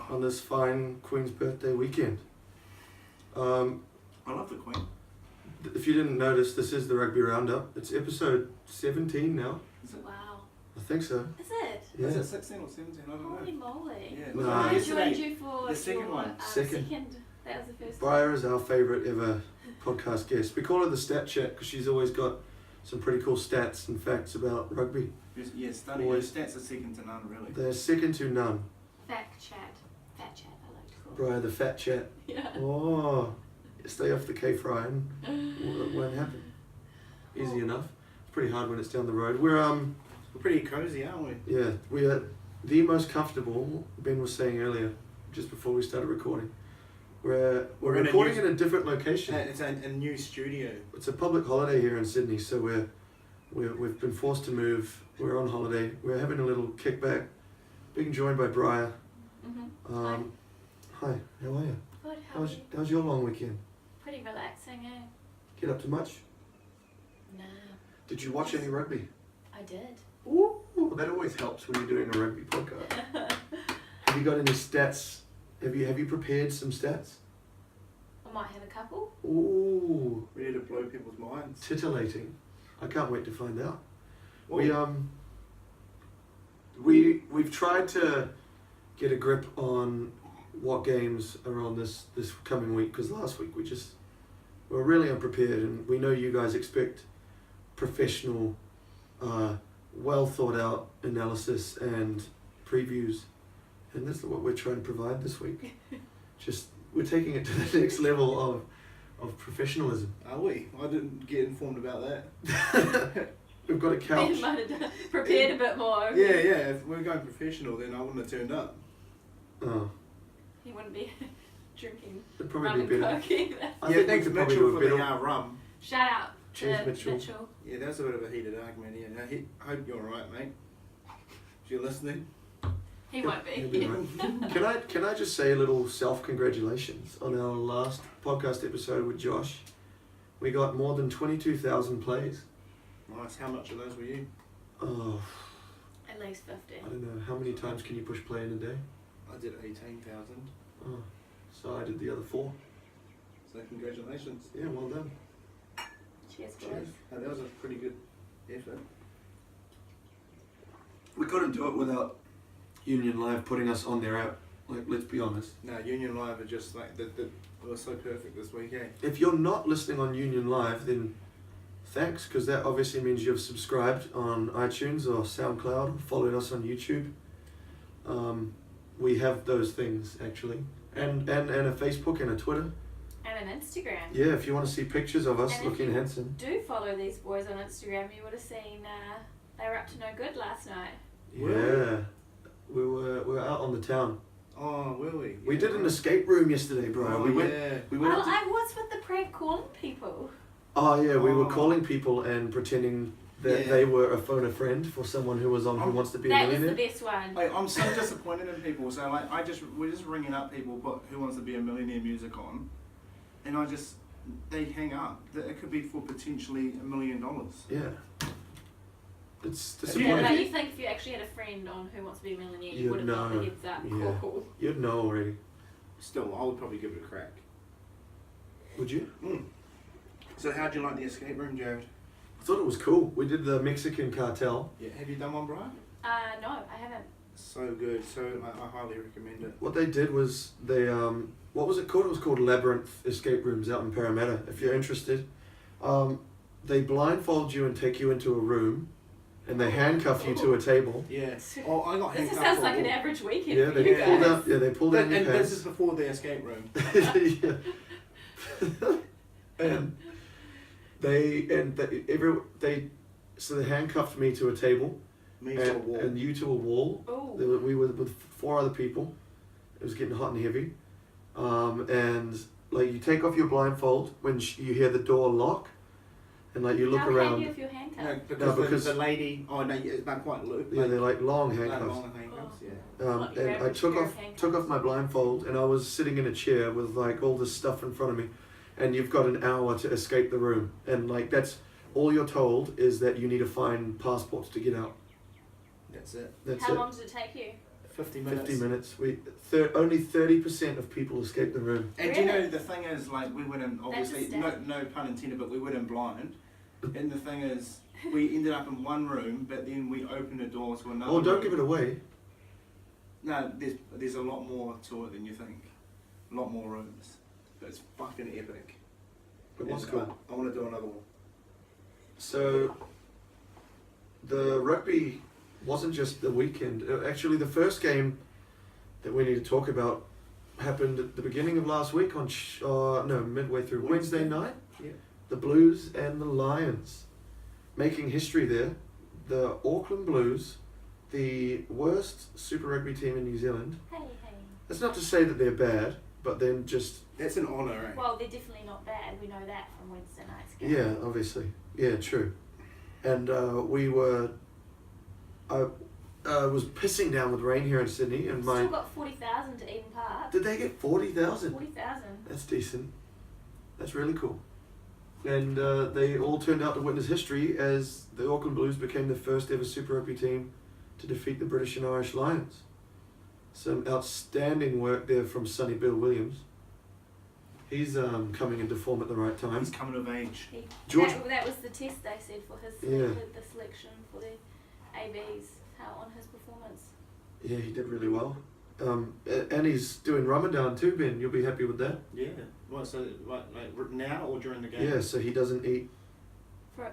on this fine Queen's birthday weekend. I love the Queen. If you didn't notice, this is the Rugby Roundup. It's episode 17 now. Is it? Wow. I think so. Is it? Yeah. Is it 16 or 17? I don't Holy know. moly. Yeah, No. I yesterday, joined you for the second your, one. Second. That was the first Briar is our favourite ever podcast guest. We call her the Stat Chat because she's always got some pretty cool stats and facts about rugby. Yeah, studying Always. stats are second to none, really. They're second to none. Fact chat. Fat chat, I like to call it. Briar the Fat Chat. Yeah. Oh, stay off the K-Fry and it won't happen. Easy enough. It's pretty hard when it's down the road. We're pretty cozy, aren't we? Yeah, we are the most comfortable. Ben was saying earlier, just before we started recording. We're in a recording new- in a different location. It's a new studio. It's a public holiday here in Sydney, so we've been forced to move. We're on holiday. We're having a little kickback. Being joined by Briar. Hi. Hi, how are you? Good, how are you? How's your long weekend? Pretty relaxing, eh? Get up to much? Nah, Did you watch any rugby? I did. Ooh, that always helps when you're doing a rugby podcast. Have you got any stats? Have you prepared some stats? I might have a couple. Ooh, Ready to blow people's minds. titillating. I can't wait to find out. Well, We've tried to get a grip on what games are on this coming week, because last week we were really unprepared, and we know you guys expect professional, well thought out analysis and previews, and that's what we're trying to provide this week. We're taking it to the next level of professionalism. are we? I didn't get informed about that. We've got a couch. Ben might have prepared a bit more. Yeah, if we're going professional, then I wouldn't have turned up. Oh, He wouldn't be drinking it'd rum probably and be better. coke either. I think we thanks could probably Mitchell do a for the better. rum. Shout out to Cheers, Mitchell. Mitchell. Yeah, that was a bit of a heated argument. Yeah, I hope you're alright, mate. If you're listening. He won't He'll be. be right. Can I just say a little self-congratulations on our last podcast episode with Josh? We got more than 22,000 plays. Nice. How much of those were you? Oh, At least 50. I don't know. How many times can you push play in a day? I did 18,000. Oh, so I did the other 4. So congratulations. Yeah, well done. Cheers, boys. Cheers. That was a pretty good effort. We couldn't do it without Union Live putting us on their app. Like, let's be honest. No, Union Live are just like it was so perfect this week, eh? If you're not listening on Union Live, then thanks, because that obviously means you've subscribed on iTunes or SoundCloud, or followed us on YouTube. We have those things actually, and a Facebook and a Twitter. And an Instagram. Yeah, if you want to see pictures of us And if looking you handsome. Do follow these boys on Instagram. You would have seen they were up to no good last night. Yeah, we were out on the town. Oh, were we? We did an escape room yesterday, bro. Oh, we went. yeah. We went. Well, what's with the prank calling people? Oh yeah, we were Oh. calling people and pretending that Yeah. they were a phone a friend for someone who was on Who Wants to Be a That was the Millionaire. best one. Like, I'm so disappointed in people. So like, we're just ringing up people, put Who Wants to Be a Millionaire music on, and they hang up. That it could be for potentially $1 million. Yeah. It's Yeah, disappointing. but you think if you actually had a friend on Who Wants to Be a Millionaire, you You'd would have got the know. heads up. Yeah. Cool. You'd know already. Still, I would probably give it a crack. Would you? So how'd you like the escape room, Jared? I thought it was cool. We did the Mexican cartel. Yeah. Have you done one, Brian? No, I haven't. So good. So I highly recommend it. What they did was they what was it called? It was called Labyrinth Escape Rooms out in Parramatta. If you're interested, they blindfold you and take you into a room, and they handcuff you to a table. Yeah. Oh, I got This handcuffed. sounds for like a an walk. average weekend Yeah, for they you pulled guys. out. Yeah, they pulled down your And this pants. is before the escape room. Yeah. and so they handcuffed me to a table Me to a wall. and you to a wall. Ooh. We were with 4 other people. It was getting hot and heavy, and like you take off your blindfold when you hear the door lock, and like you look How around. can you if you're handcuffed? No, because because- the lady. Oh no, it's not quite loop. Yeah, they're like long like handcuffs. long handcuffs. Yeah. Not your And I average took pair off of handcuffs. took off my blindfold, and I was sitting in a chair with like all this stuff in front of me, and you've got an hour to escape the room, and like that's all you're told is that you need to find passports to get out. That's it. That's How it. long did it take you? 50 minutes. 50 minutes. Only 30% of people escaped the room. And do you know, the thing is, like, we went in, That's obviously, a stat. no pun intended, but we went in blind. And the thing is, we ended up in one room, but then we opened a door to another Oh, don't room. give it away. No, there's a lot more to it than you think. A lot more rooms. But it's fucking epic. It was And, cool. I want to do another one. So, the rugby wasn't just the weekend. Actually, the first game that we need to talk about happened at the beginning of last week on midway through Wednesday night. Yeah. The Blues and the Lions making history there. The Auckland Blues, the worst Super Rugby team in New Zealand. Hey. That's not to say that they're bad, but then just That's an honour, eh? Well, they're definitely not bad. We know that from Wednesday night's game. yeah, obviously, yeah, true. And I was pissing down with rain here in Sydney, and Still got 40,000 to Eden Park. did they get 40,000? 40,000. That's decent. That's really cool. And they all turned out to witness history as the Auckland Blues became the first ever Super Rugby team to defeat the British and Irish Lions. Some outstanding work there from Sonny Bill Williams. He's coming into form at the right time. He's coming of age. George- That was the test they said for his Yeah. the selection for the ABs, how on his performance. Yeah, he did really well. And he's doing Ramadan too, Ben. You'll be happy with that. Yeah. Well, so like now or during the game? Yeah, so he doesn't eat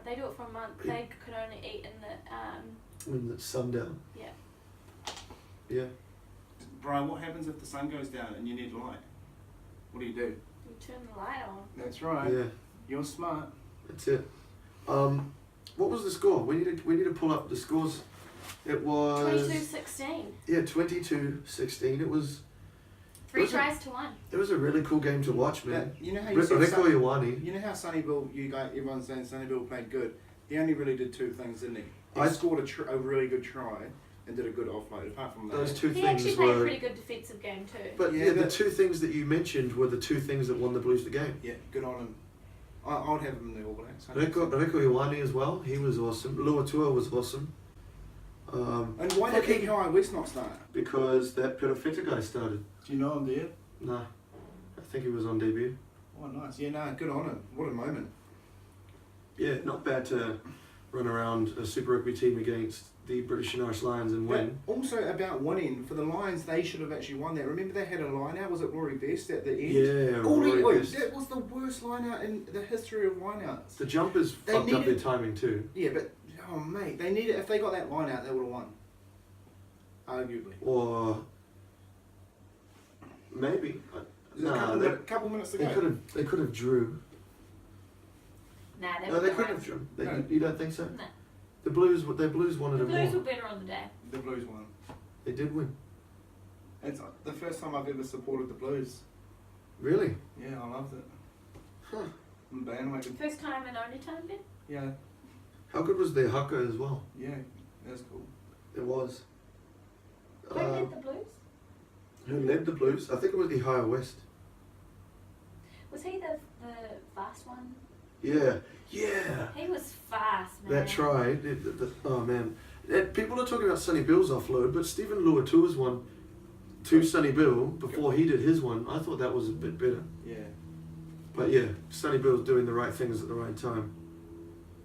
They do it for a month. They could only eat in the when it's sundown. yeah. Yeah. Brian, what happens if the sun goes down and you need light? What do? You turn the light on. That's right. Yeah, You're smart. that's it. What was the score? We need to pull up the scores. It was 22-16. 22-16. It was 3 tries to 1. It was a really cool game to watch, man. You know how you said Rico Ioane. You know how Sonny Bill, everyone's saying Sonny Bill played good. He only really did 2 things, didn't he? He scored a really good try and did a good offload. Apart from that, Those 2 He things actually played a were. pretty good defensive game too. But Yeah, the but- 2 things that you mentioned were the 2 things that won the Blues the game. yeah, good on him. I would have him in the All Blacks. Rico Ioane as well. He was awesome. Luatua was awesome. And why did King High West not start? Because that Perofeta guy started. Do you know him there? Nah, I think he was on debut. Oh, nice. Yeah, no, good on him. What a moment. Yeah, not bad to run around a Super Rugby team against the British and Irish Lions and win. But also about winning, for the Lions, they should have actually won that. Remember they had a line out, was it Rory Best at the end? Yeah, Rory Rory Best. That was the worst line out in the history of line outs. The jumpers They fucked up their needed- timing too. Yeah, but, oh mate, they needed, if they got that line out, they would have won. Arguably. Or maybe. There's a couple minutes to go. They could have drew. Nah, they No, were they good couldn't ones. have drew. No. You don't think so? No. The Blues wanted The it Blues more. were better on the day. The Blues won. They did win. It's the first time I've ever supported the Blues. Really? Yeah, I loved it. Huh. I'm a bandwagon. First time and only time, Ben? Yeah, How good was their haka as well? yeah, that's cool. It was. Who led the Blues? Who led the Blues? I think it was the Higher West. Was he the fast one? Yeah. Yeah. He was fast, man. That try. Oh man. People are talking about Sonny Bill's offload, but Stephen Luatua's one to Sonny Bill before he did his one. I thought that was a bit better. Yeah. But yeah, Sonny Bill's doing the right things at the right time.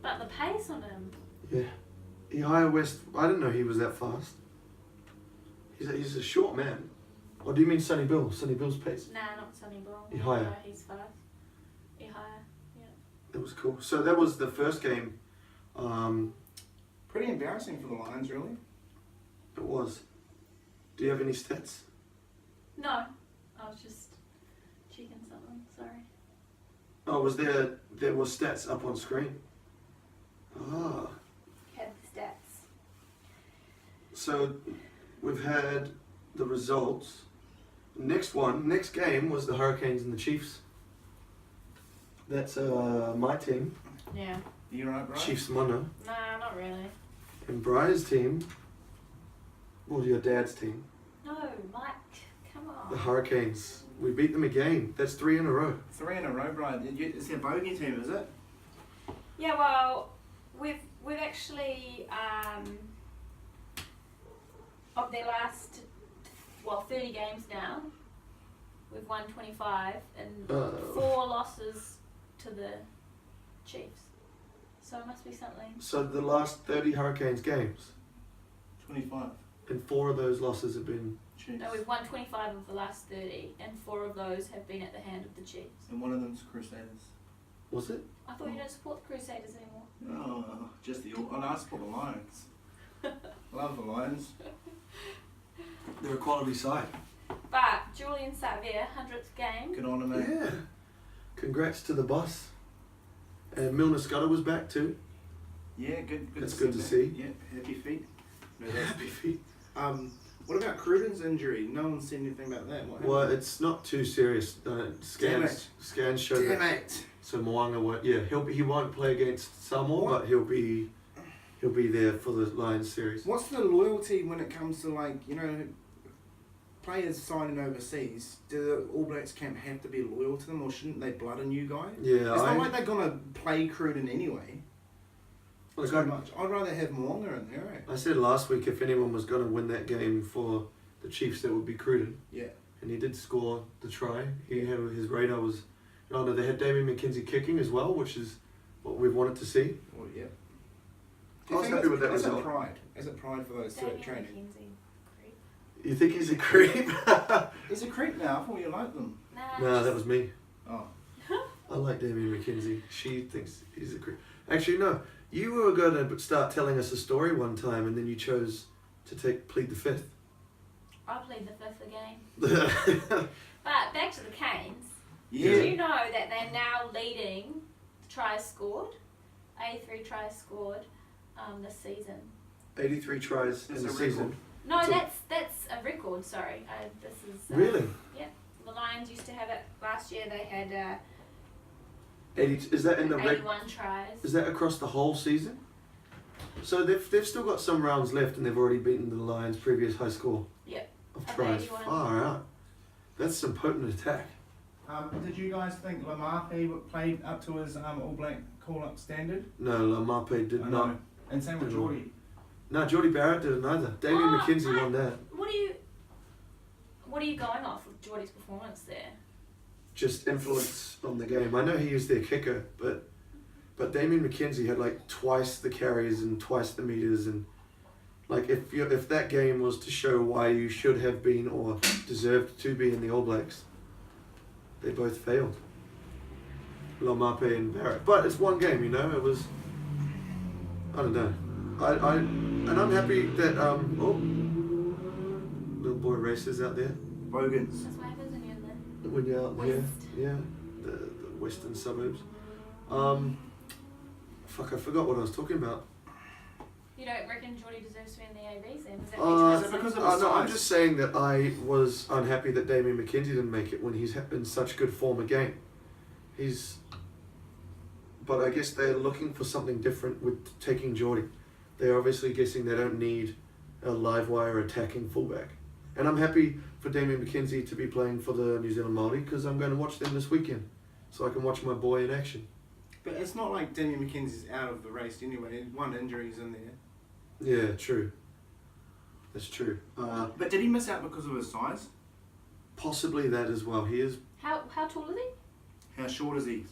But the pace on him. Yeah. The Higher West, I didn't know he was that fast. He's a short man. Or do you mean Sonny Bill? Sonny Bill's pace? Nah, not Sonny Bill. Ihaya. No, he's fast. Ihaya, yeah. That was cool. So that was the first game. Pretty embarrassing for the Lions, really. It was. Do you have any stats? No, I was just checking something, sorry. Oh, there were stats up on screen? Ah. Had the stats. So we've had the results. Next game was the Hurricanes and the Chiefs. That's my team, Yeah. You right, right? Chiefs Mana, Nah, not really. and Briar's team. Well, your dad's team, No, Mike, come the on. Hurricanes. We beat them again. That's 3 in a row. 3 in a row, Brian. It's their bogey team, is it? Yeah, well, we've actually of their last 30 games now. We've won 25 and 4 losses to the Chiefs. So it must be something. So the last 30 Hurricanes games, 25. and 4 of those losses have been. Chiefs. No, we've won 25 of the last 30, and 4 of those have been at the hand of the Chiefs. And one of them's Crusaders. Was it? I thought you don't support the Crusaders anymore. Oh, just the. Oh, no, I support the Lions. Love the Lions. They're a quality side. But Julian Savia, 100th game. Good on him, mate. Yeah. Congrats to the boss. And Milner Scudder was back too. Yeah, good. That's good to see. Yeah, happy feet. No, Happy feet. What about Cruden's injury? No one's said anything about that. What Well, happened? it's not too serious. Scans show Damn that. it! So Moanga won't. Yeah, he won't play against Samoa, What? but he'll be there for the Lions series. What's the loyalty when it comes to players signing overseas? Do the All Blacks camp have to be loyal to them, or shouldn't they blood a new guy? Yeah, It's not like they're gonna play Cruden anyway. Like Too much. I'd rather have Moanga in there. Eh? I said last week, if anyone was going to win that game for the Chiefs, that would be Cruden. Yeah. And he did score the try. He had his radar was. Oh no, they had Damien McKenzie kicking as well, which is what we've wanted to see. Well, yeah. I was happy with that Is it result. pride? Is it pride for those two at Damien training? McKenzie. Creep. You think he's a creep? He's a creep now. I thought you liked them. Nah, No, that was me. Oh. I like Damien McKenzie. She thinks he's a creep. Actually, no. You were going to start telling us a story one time, and then you chose to plead the fifth. I played the 5th again. Yeah. But back to the Canes. Yeah. Did you know that they're now leading the tries scored? 83 tries scored this season. 83 tries That's in the a season. record. No, So- that's a record. Sorry, this is Really? Yeah, the Lions used to have it last year. They had 80. Is that in the 81 tries. Is that across the whole season? So they've still got some rounds left, and they've already beaten the Lions' previous high score. Yep. Of Of tries. 81. Far out. That's some potent attack. Did you guys think Lamarpe played up to his All Black call-up standard? No, Lamape did I not. know. And same with Did Geordie. No, Geordie Barrett didn't either. Damien Oh, McKenzie won that. What are you going off with Geordie's performance there? Just influence on the game. I know he was their kicker, but Damien McKenzie had like twice the carries and twice the meters, and like if that game was to show why you should have been or deserved to be in the All Blacks, they both failed. Lamape and Barrett, but it's one game, you know. It was. I don't know. And I'm happy that little boy racers out there. Bogans. That's what happens when you're in the When you're out there, West. yeah, the western suburbs. Fuck, I forgot what I was talking about. You don't reckon Geordie deserves to be in the ABs then? Is that Is it because of No, his I'm size? just saying that I was unhappy that Damien McKenzie didn't make it when he's in such good form again. But I guess they're looking for something different with taking Geordie. They're obviously guessing they don't need a live wire attacking fullback. And I'm happy for Damien McKenzie to be playing for the New Zealand Māori because I'm going to watch them this weekend, so I can watch my boy in action. But it's not like Damien McKenzie's out of the race anyway. One injury's in there. Yeah, true. That's true. But did he miss out because of his size? Possibly that as well. He is. How tall is he? How short is he?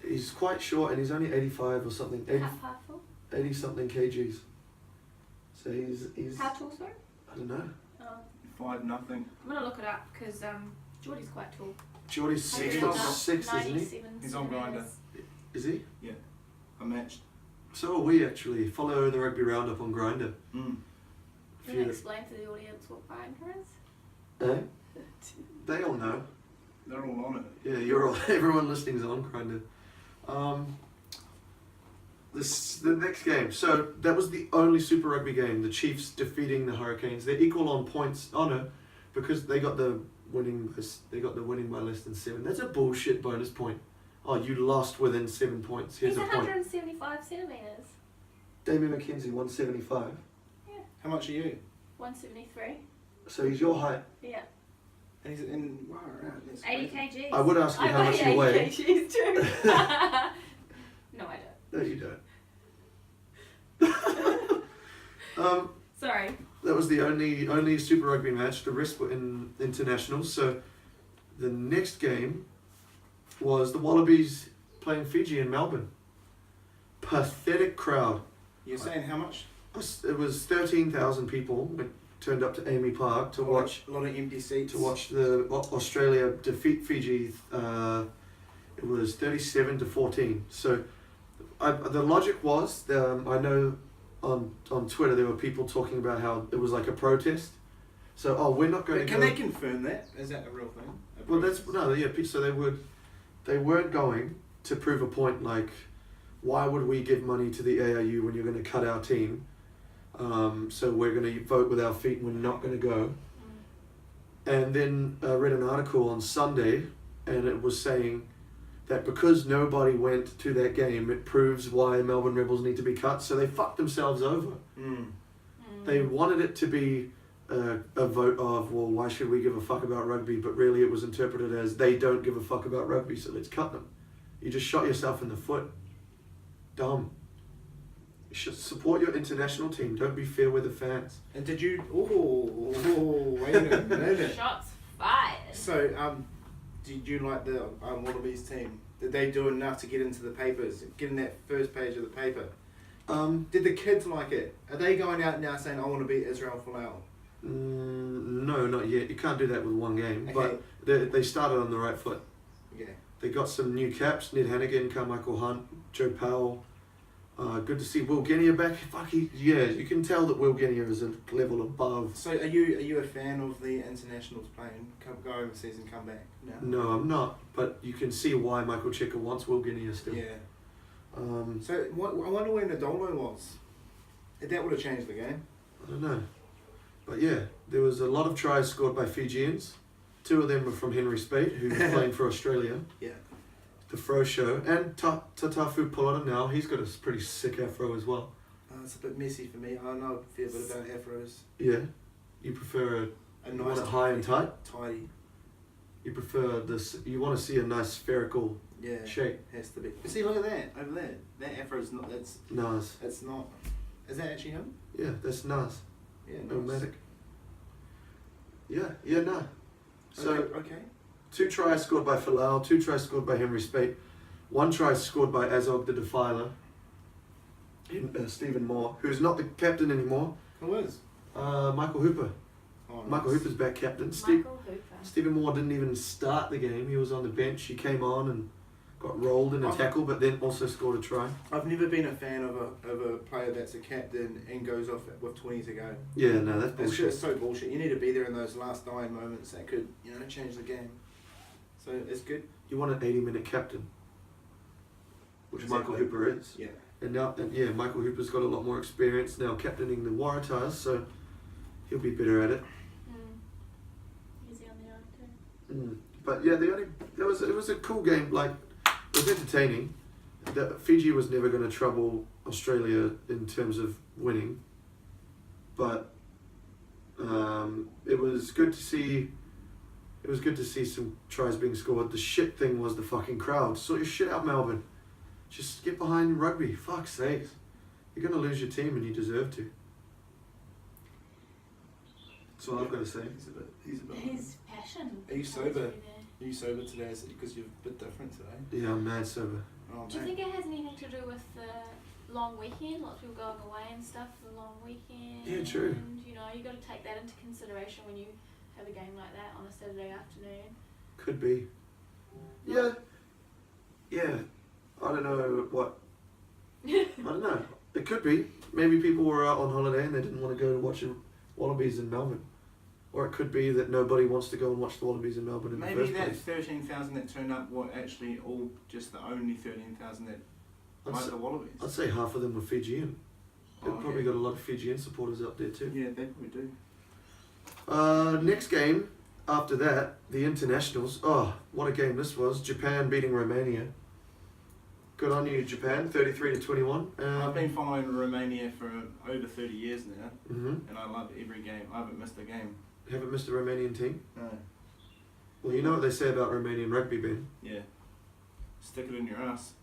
He's quite short, and he's only 85 or something. 80 How powerful? something kgs. So he's. How tall, sorry? I don't know. 5-0. I'm gonna look it up because Geordie's quite tall. Geordie's 6'6", isn't he? He's on Grinder. Is he? I matched. So are we actually. Follow the Rugby Roundup on Grinder. Mm. Can you explain to the audience what Grinder is? Eh? They all know. They're all on it. Yeah, you're all. Everyone listening is on Grinder. The next game. So that was the only Super Rugby game. The Chiefs defeating the Hurricanes. They're equal on points. Oh no, because they got the winning. They got the winning by less than 7. That's a bullshit bonus point. Oh, you lost within 7 points. Here's He's a point. 175 centimetres. Damien McKenzie 175. How much are you? 173. So he's your height. Yeah. And he's in. Wow, that's 80 crazy. kgs. I would ask you how much you weigh weigh. 80 kgs too. No, I don't. No, you don't. Sorry. that was the only Super Rugby match. The rest were in internationals. So the next game was the Wallabies playing Fiji in Melbourne. Pathetic crowd. You're saying how much? It was 13,000 people turned up to Amy Park to watch a lot of empty seats. to watch the Australia defeat Fiji. It was 37-14. So the logic was, I know on Twitter there were people talking about how it was like a protest. So we're not going to. Can they confirm that? Is that a real thing? Well, so they weren't going to prove a point like, why would we give money to the ARU when you're going to cut our team? So we're going to vote with our feet and we're not going to go. And then I read an article on Sunday and it was saying that because nobody went to that game, it proves why Melbourne Rebels need to be cut. So they fucked themselves over. They wanted it to be a vote of, well, why should we give a fuck about rugby? But really it was interpreted as they don't give a fuck about rugby, so let's cut them. You just shot yourself in the foot. Dumb. You should support your international team. Don't be fair with the fans. And did you... wait a minute. Shots fired. So, did you like the Wallabies team? Did they do enough to get into the papers, get in that first page of the paper? Did the kids like it? Are they going out now saying, I want to beat Israel Folau? No, not yet. You can't do that with one game. Okay. But they started on the right foot. Okay. They got some new caps. Ned Hannigan, Carmichael Hunt, Joe Powell. Good to see Will Guinea back. You can tell that Will Guinea is a level above. So are you a fan of the internationals playing? Go overseas and come back? No, I'm not. But you can see why Michael Cheika wants Will Guinea still. Yeah. So I wonder where Nadolo was. That would have changed the game. I don't know. But yeah, there was a lot of tries scored by Fijians. 2 of them were from Henry Spate, who was playing for Australia. Yeah. The Fro Show. And Tatafu Polota now, he's got a pretty sick afro as well. It's a bit messy for me. I know a fair bit about afros. Yeah. You prefer A nice high and tight? Tidy. You prefer this, you want to see a nice spherical shape. Has to be. But see, look at that, over there. That afro's not, that's... Nas. It's not... Is that actually him? Yeah, that's Nas. Yeah, nice. Nomadic. Yeah, no. So, okay. 2 tries scored by Folau, 2 tries scored by Henry Spate, 1 try scored by Azog the Defiler, Stephen Moore, who's not the captain anymore. Who is? Michael Hooper. Oh, Michael nice. Hooper's back captain. Michael Hooper. Stephen Moore didn't even start the game. He was on the bench. He came on and got rolled in a tackle, but then also scored a try. I've never been a fan of a player that's a captain and goes off with 20 to go. Yeah, no, that's It's bullshit. just so bullshit. You need to be there in those last dying moments that could, change the game. So it's good. You want an 80-minute captain, which Exactly. Michael Hooper is. Yeah. And now, Michael Hooper's got a lot more experience now captaining the Waratahs, so he'll be better at it. Easy on the arm too. But yeah, it was a cool game. Like, it was entertaining. Fiji was never going to trouble Australia in terms of winning, but it was good to see. It was good to see some tries being scored. The shit thing was the fucking crowd. Sort your shit out, Melbourne. Just get behind rugby. Fuck's sakes. You're going to lose your team and you deserve to. That's all I've got to say. He's a bit. His passion. Are you comes sober? through there. Are you sober today? Is it because you're a bit different today? Yeah, I'm mad sober. Oh, Do you think it has anything to do with the long weekend? Lots of people going away and stuff for the long weekend. Yeah, true. And you got to take that into consideration when you have a game like that on a Saturday afternoon. Could be. Yeah. Yeah. I don't know what. I don't know. It could be. Maybe people were out on holiday and they didn't want to go to watch the Wallabies in Melbourne. Or it could be that nobody wants to go and watch the Wallabies in Melbourne in the Maybe first that place. 13,000 that turned up were actually all just the only 13,000 that like the Wallabies. I'd say half of them were Fijian. They've okay. probably got a lot of Fijian supporters up there too. Yeah, they probably do. Next game after that, the internationals. Oh, what a game this was! Japan beating Romania. Good on you, Japan. 33-21. I've been following Romania for over 30 years now, Mm-hmm. and I love every game. I haven't missed a game. Haven't missed a Romanian team. No. Well, you know what they say about Romanian rugby, Ben. Yeah. Stick it in your ass.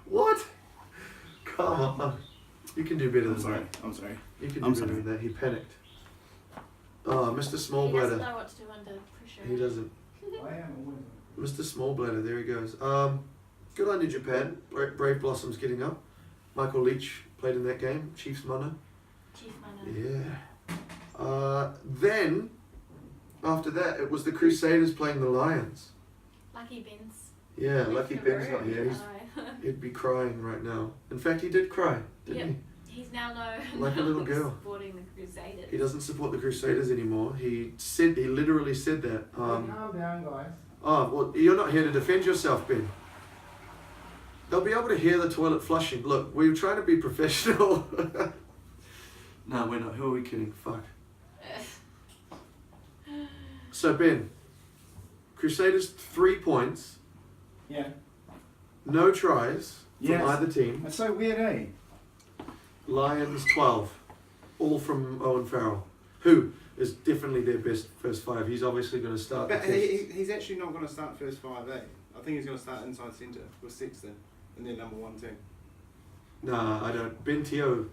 What? Come on. You can do better I'm than sorry. that. I'm sorry. You can I'm do better sorry. than that. He panicked. Oh, Mr. He doesn't Smallbladder. know what to do under pressure. He doesn't. I am always. Mr. Smallbladder, there he goes. Good on you, Japan. Brave Blossom's getting up. Michael Leach played in that game. Chiefs Mana. Chief Mana. Yeah. Then, after that, it was the Crusaders playing the Lions. Lucky Ben's. Yeah, left Lucky the Ben's not room. here. I know. He'd be crying right now. In fact, he did cry, didn't Yep. He's now Like a little girl. supporting the Crusaders. he? He doesn't support the Crusaders anymore. He literally said that. Calm down, guys. Oh, well, you're not here to defend yourself, Ben. They'll be able to hear the toilet flushing. Look, we're trying to be professional. No, we're not. Who are we kidding? Fuck. So, Ben, Crusaders 3 points, Yeah. no tries from Yes. either team. That's so weird, eh? Lions 12, all from Owen Farrell, who is definitely their best first 5. He's obviously going to start the But test. he's actually not going to start first 5, eh? I think he's going to start inside centre with Sexton in their number 1 team. Nah, I don't. Ben Teo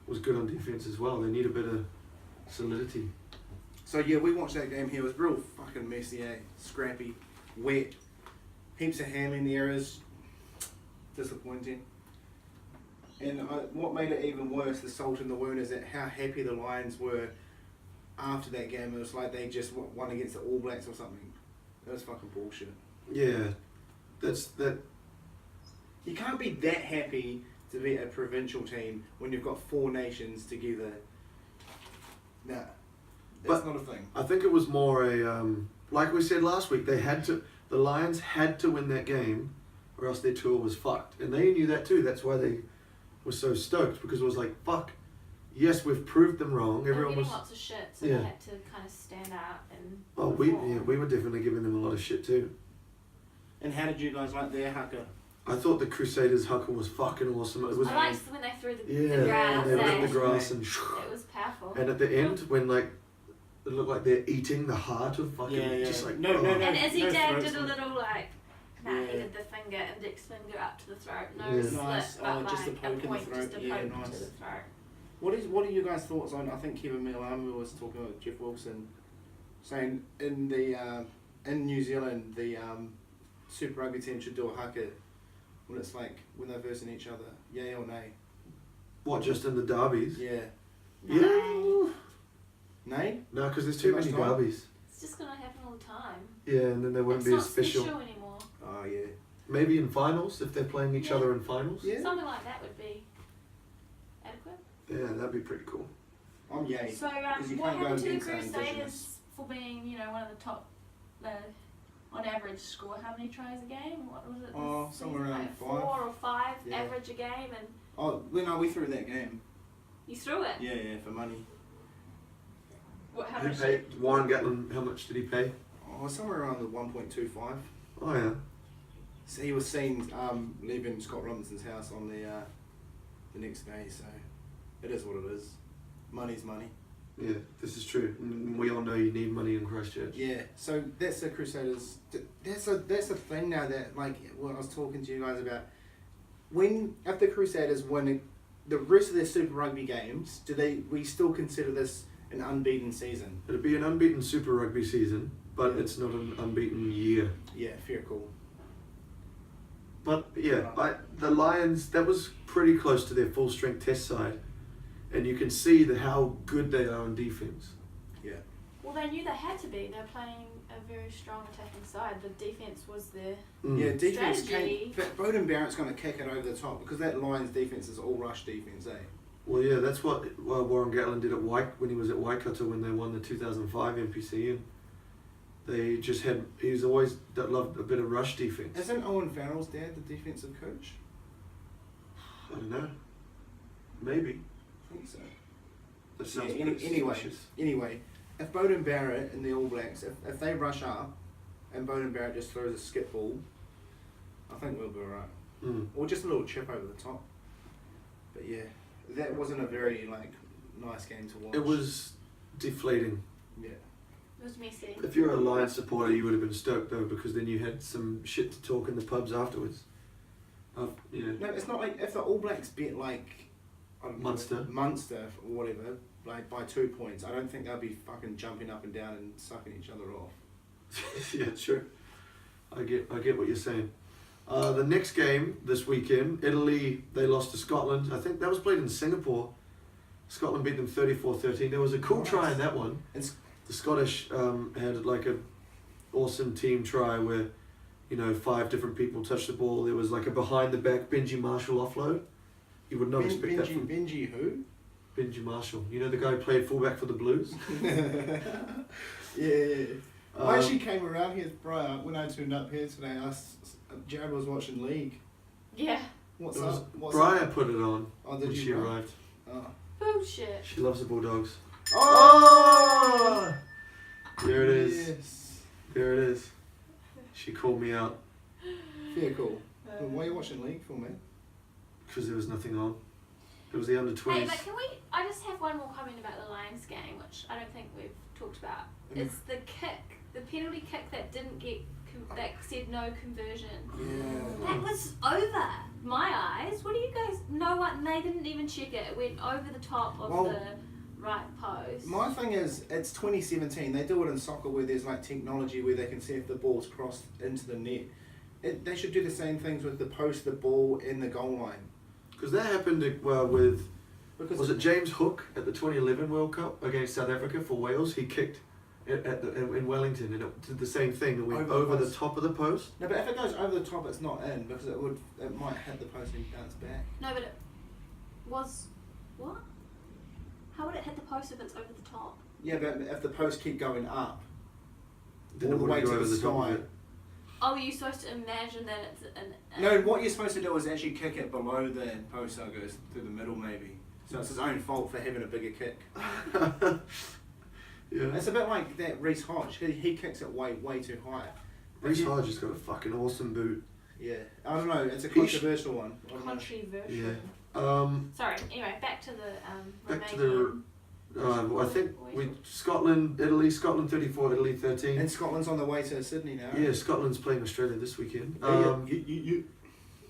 was good on defense as well. They need a bit of solidity. So yeah, we watched that game here. It was real fucking messy, eh? Scrappy, wet, heaps of handling errors. Disappointing. And what made it even worse, the salt in the wound, is that how happy the Lions were after that game. It was like they just won against the All Blacks or something. That was fucking bullshit. Yeah, that. You can't be that happy to be a provincial team when you've got 4 nations together. Nah. That's not a thing. I think it was more a like we said last week. The Lions had to win that game, or else their tour was fucked, and they knew that too. That's why they were so stoked, because it was like, fuck, yes, we've proved them wrong. They were Everyone getting was. lots of shit, so Yeah. they had to kind of stand out and. Oh, perform. we were definitely giving them a lot of shit too. And how did you guys like their haka? I thought the Crusaders haka was fucking awesome. It was I liked when they threw the yeah, grass. they ripped eh? the grass and It was powerful. and at the end when like it looked like they're eating the heart of fucking Yeah, yeah. just like No, no, no. And Izzy no Dag throats, did a no. little like, he Yeah. did the finger, index finger up to the throat, no Yeah. slit, Nice. but Oh, just a like poke in the point, throat. just a Yeah, poke nice. to the throat. What are you guys' thoughts on? I think Kevin Milano was talking about Jeff Wilson, saying in the in New Zealand the Super Rugby team should do a haka when it's like when they're versing each other, yay or nay? what, just in the derbies? Yeah. Yeah. Nay? No, because there's Too too much many time? derbies. It's just gonna happen all the time. Yeah, and then they wouldn't It's be not as special. anymore. Oh yeah. Maybe in finals, if they're playing each Yeah. other in finals. Yeah. Something like that would be adequate. Yeah, that'd be pretty cool. I'm yay. So, 'Cause you what can't go happened to the against our Crusaders Indigenous. for being, one of the top, on average, score how many tries a game? What was it? Oh, this somewhere season? around like 5. 4 or 5 Yeah. average a game, and Oh, we threw that game. you threw it. Yeah, for money. How Who much? paid Warren Gatlin? How much did he pay? Oh, somewhere around the 1.25. Oh yeah. So he was seen leaving Scott Robinson's house on the next day. So it is what it is. Money's money. Yeah, this is true. We all know you need money in Christchurch. Yeah. So that's the Crusaders. That's a thing now that like what I was talking to you guys about. When if the Crusaders win the rest of their Super Rugby games, we still consider this an unbeaten season? It'd be an unbeaten Super Rugby season, but it's not an unbeaten year. Yeah, fair call. But yeah, the Lions, that was pretty close to their full strength test side, and you can see how good they are on defense. Yeah. Well, they knew they had to be. They're playing a very strong attacking side. The defense was their Yeah, defense strategy. but Bowden Barrett's going to kick it over the top because that Lions defense is all rush defense, eh? Well, yeah, that's what Warren Gatlin did when he was at Waikato when they won the 2005 NPC, and they just he's always loved a bit of rush defense. Isn't Owen Farrell's dad the defensive coach? I don't know. Maybe. I think so. That sounds Yeah, pretty suspicious. anyway, if Bowden Barrett and the All Blacks, if they rush up and Bowden Barrett just throws a skip ball, I think we'll be alright. Or just a little chip over the top. But yeah, that wasn't a very nice game to watch. It was deflating. Yeah. It was messy. If you're a Lions supporter, you would have been stoked though, because then you had some shit to talk in the pubs afterwards. Yeah. No, it's not like if the All Blacks bet Munster or whatever, like by 2 points, I don't think they'll be fucking jumping up and down and sucking each other off. Yeah, true. I get what you're saying. The next game this weekend, Italy, they lost to Scotland. I think that was played in Singapore. Scotland beat them 34-13. There was a cool try in that one. The Scottish had like a awesome team try where, 5 different people touched the ball. There was like a behind the back Benji Marshall offload. You would not expect that from Benji who? Benji Marshall. You know the guy who played fullback for the Blues? Yeah. I actually came around here with Briar when I turned up here today. Jared was watching League. Yeah. What's up? Briar put it on when she arrived. Oh. Bullshit. She loves the Bulldogs. Oh! There it is. Yes. There it is. She called me out. Fair cool. Why are you watching League for, man? Because there was nothing on. It was the under-20s. Hey, but I just have one more comment about the Lions game, which I don't think we've talked about. It's the penalty kick that didn't get, that said no conversion. Yeah. That was over my eyes. What do you guys, they didn't even check it. It went over the top of the right post. My thing is, it's 2017. They do it in soccer where there's like technology where they can see if the ball's crossed into the net. They should do the same things with the post, the ball, and the goal line. Because that happened with, was it James Hook at the 2011 World Cup against South Africa for Wales? He kicked in Wellington and it did the same thing. It went over the top of the post. No, but if it goes over the top, it's not in because it might hit the post and bounce back. No, but it was what? How would it hit the post if it's over the top? Yeah, but if the posts keep going up, then all the way to the sky. Oh, you're supposed to imagine that it's an... No, what you're supposed to do is actually kick it below the post so it goes through the middle maybe. So it's his own fault for having a bigger kick. Yeah. It's a bit like that Reece Hodge. He kicks it way too high. Reece Hodge has got a fucking awesome boot. Yeah. I don't know, it's a controversial one. Controversial. Yeah. Sorry, anyway, back to the back to the... I think Scotland 34, Italy 13. And Scotland's on the way to Sydney now. Yeah, Scotland's playing Australia this weekend. You.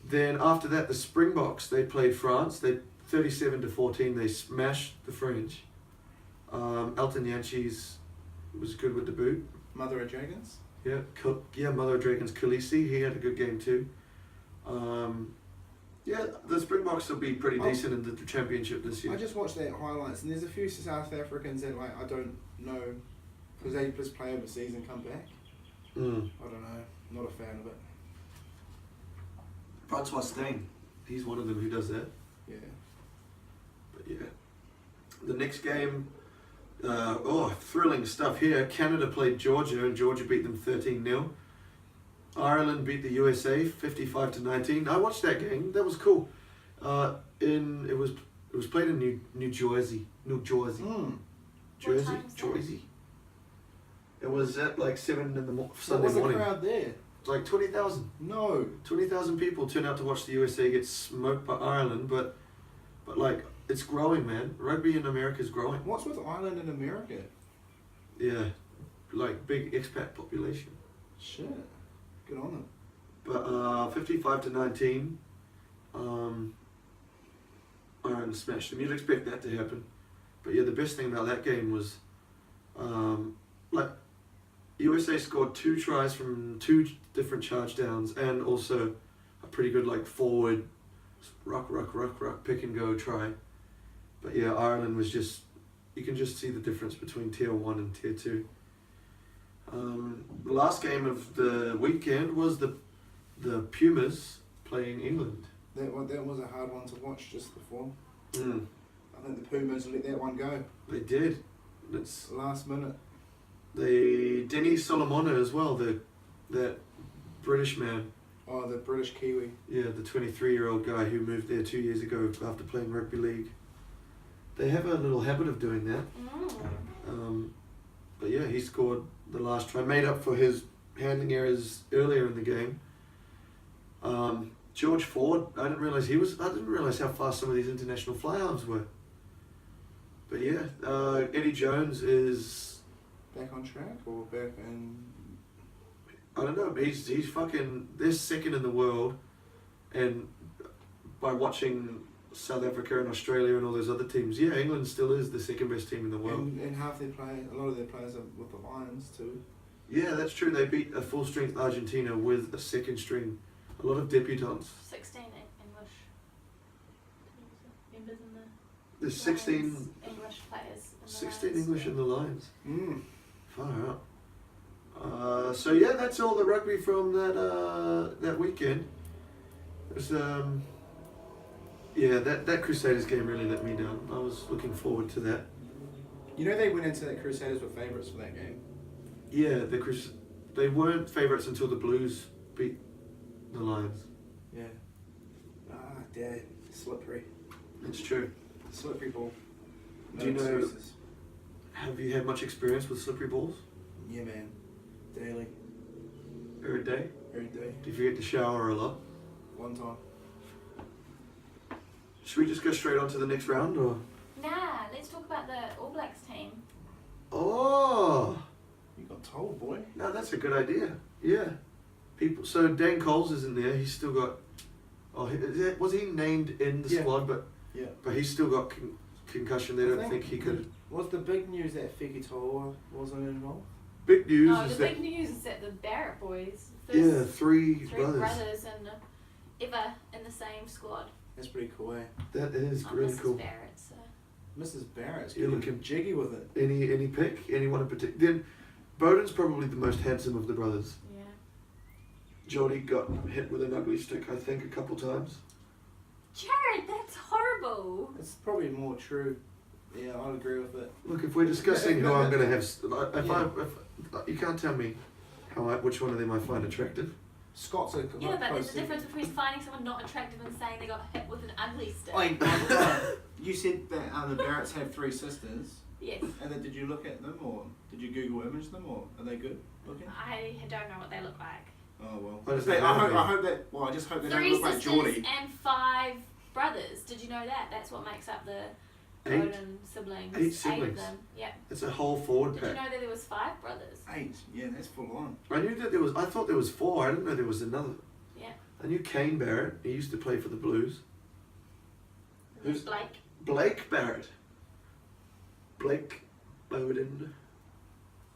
Then after that, the Springboks, they played France. They 37-14. They smashed the French. Elton Yanchis was good with the boot. Mother of Dragons. Yeah, Mother of Dragons. Khaleesi, he had a good game too. Yeah, the Springboks will be pretty decent in the championship this year. I just watched that highlights, and there's a few South Africans that I don't know because they just play overseas and come back. I don't know. Not a fan of it. Francois Steyn, he's one of them who does that. Yeah. But yeah, the next game, thrilling stuff here. Canada played Georgia, and Georgia beat them 13-0. Ireland beat the USA 55-19. I watched that game. That was cool. It was played in New Jersey. Jersey. It was at like 7 in the Sunday morning. What was the crowd there? Like 20,000. No. 20,000 people turned out to watch the USA get smoked by Ireland, but like it's growing, man. Rugby in America is growing. What's with Ireland and America? Yeah, like big expat population. Shit. Good on them. But 55-19, Ireland smashed them. You'd expect that to happen. But yeah, the best thing about that game was, USA scored 2 tries from 2 different charge downs and also a pretty good forward ruck, pick and go try. But yeah, Ireland was just, you can just see the difference between tier 1 and tier 2. The last game of the weekend was the Pumas playing England. That was a hard one to watch just before. I think the Pumas let that one go. They did. It's last minute. Denis Solomona as well, that British man. Oh, the British Kiwi. Yeah, the 23-year-old guy who moved there 2 years ago after playing rugby league. They have a little habit of doing that. But yeah, he scored the last try, made up for his handling errors earlier in the game. George Ford, I didn't realise how fast some of these international fly-halves were. But yeah, Eddie Jones is back on track or back in. I don't know. He's fucking. They're second in the world, and by watching South Africa and Australia and all those other teams. Yeah, England still is the second best team in the world. And half their a lot of their players are with the Lions too. Yeah, that's true. They beat a full strength Argentina with a second string. A lot of debutants. 16 English members in the There's 16 Lions, English players. In the 16 Lions. English in the Lions. Mm. Far out. So yeah, that's all the rugby from that weekend. It was that Crusaders game really let me down. I was looking forward to that. You know they went into that Crusaders were favourites for that game. Yeah, they weren't favourites until the Blues beat the Lions. Yeah. Dad, slippery. It's true. Slippery ball. No Do you know? excuses. Have you had much experience with slippery balls? Yeah, man. Daily. Every day? Every day. Do you forget to shower a lot? One time. Should we just go straight on to the next round, or? Nah, let's talk about the All Blacks team. Oh! You got told, boy. No, that's a good idea. Yeah. So Dan Coles isn't there. He's still got. Was he named in the squad? But he's still got concussion. They don't think he could. Was the big news that Fiki Toa wasn't involved? Big news No, is the that. big news is that the Barrett boys, Yeah, first three three brothers. brothers and ever in the same squad. That's pretty cool, eh? That is Not really Mrs. cool. Barrett, so. Mrs. Barrett's You're getting looking- jiggy with it. Any pick? Anyone in particular? Then Bowden's probably the most handsome of the brothers. Yeah. Jody got hit with an ugly stick, I think, a couple times. Jared, that's horrible. It's probably more true. Yeah, I'd agree with it. Look, if we're discussing who I'm going to have, if you can't tell me which one of them I find attractive. Scott's a Yeah, but there's close a difference between finding someone not attractive and saying they got hit with an ugly stick. You said that the Barretts have three sisters. Yes. And then did you look at them, or did you Google image them, or are they good looking? I don't know what they look like. Oh well. What does I that matter? hope that. Well, I just hope they don't 3 look like sisters Geordie. and 5 brothers. Did you know that? That's what makes up the 8? Bowden siblings. 8 of siblings. them. Yeah. It's a whole forward Did you pack. know that there was 5 brothers? 8. Yeah, that's full on. I knew that there was. I thought there was 4. I didn't know there was another. Yeah. I knew Kane Barrett. He used to play for the Blues. Who's- Blake? Blake Barrett. Blake Bowden.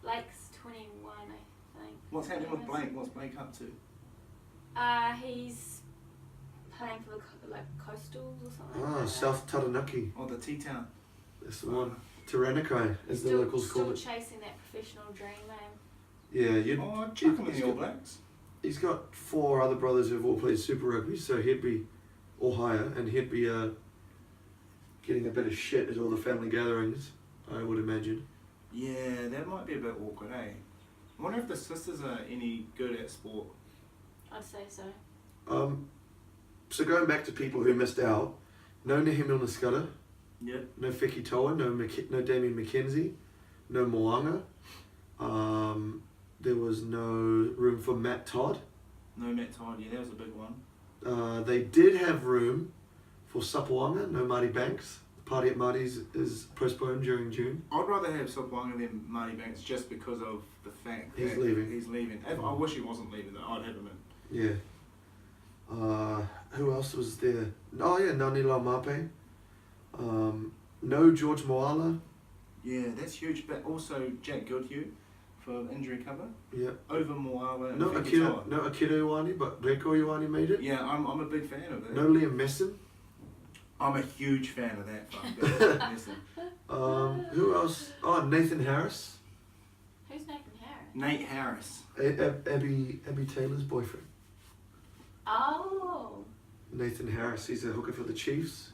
Blake's 21, I think. What's happening with Blake? What's Blake up to? He's playing for the Coastals or something. like that. South Taranaki. Oh, the T-Town. That's the one. Taranaki, as the locals call it. Still chasing that professional dream, man. Yeah, Oh, I'd chuck him in he's the All got- Blacks. He's got 4 other brothers who've all played Super Rugby, so he'd be, or higher, and he'd be getting a bit of shit at all the family gatherings, I would imagine. Yeah, that might be a bit awkward, eh? I wonder if the sisters are any good at sport. I'd say so. So going back to people who missed out, no Nahimil Nascudder, Yeah. no Fiki Toa, no Damien McKenzie, no Moanga. There was no room for Matt Todd. No Matt Todd, yeah, that was a big one. They did have room for Sapuanga, no Marty Banks. The party at Marty's is postponed during June. I'd rather have Sopwanga than Marty Banks just because of the fact He's that leaving. he's leaving. I wish he wasn't leaving, though. I'd have him in. Yeah. Who else was there? Oh yeah, Nanila Mape. No George Moala. Yeah, that's huge. But also Jack Goodhue for injury cover. Yeah. Over Moala and No Fekitoa. Akira Ioane, but Reko Ioane made it. Yeah, I'm a big fan of that. No Liam Messon. I'm a huge fan of that. Listen. Who else? Oh, Nathan Harris. Who's Nathan Harris? Nate Harris. Abby Taylor's boyfriend. Oh. Nathan Harris. He's a hooker for the Chiefs.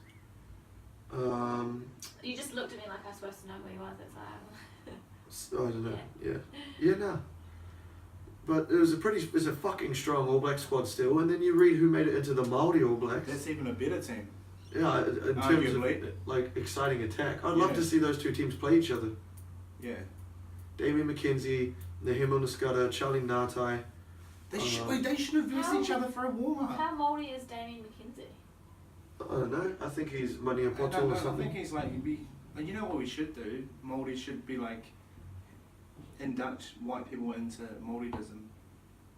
You just looked at me like I was supposed to know who he was. It's like, I don't know. Yeah. No. But it was a fucking strong All Black squad still. And then you read who made it into the Māori All Blacks. That's even a better team. Yeah, in terms Arguably. of like exciting attack. I'd love Yeah. to see those two teams play each other. Yeah. Damien McKenzie, Nahimil Nascudder, Charlie Ngatai. They should have versed each other for a warm-up. how mouldy is Damien McKenzie? I don't know. I think he's Mani No, Poto or I something. think he's like, you know what we should do? Māori should be like, induct white people into Māoridism.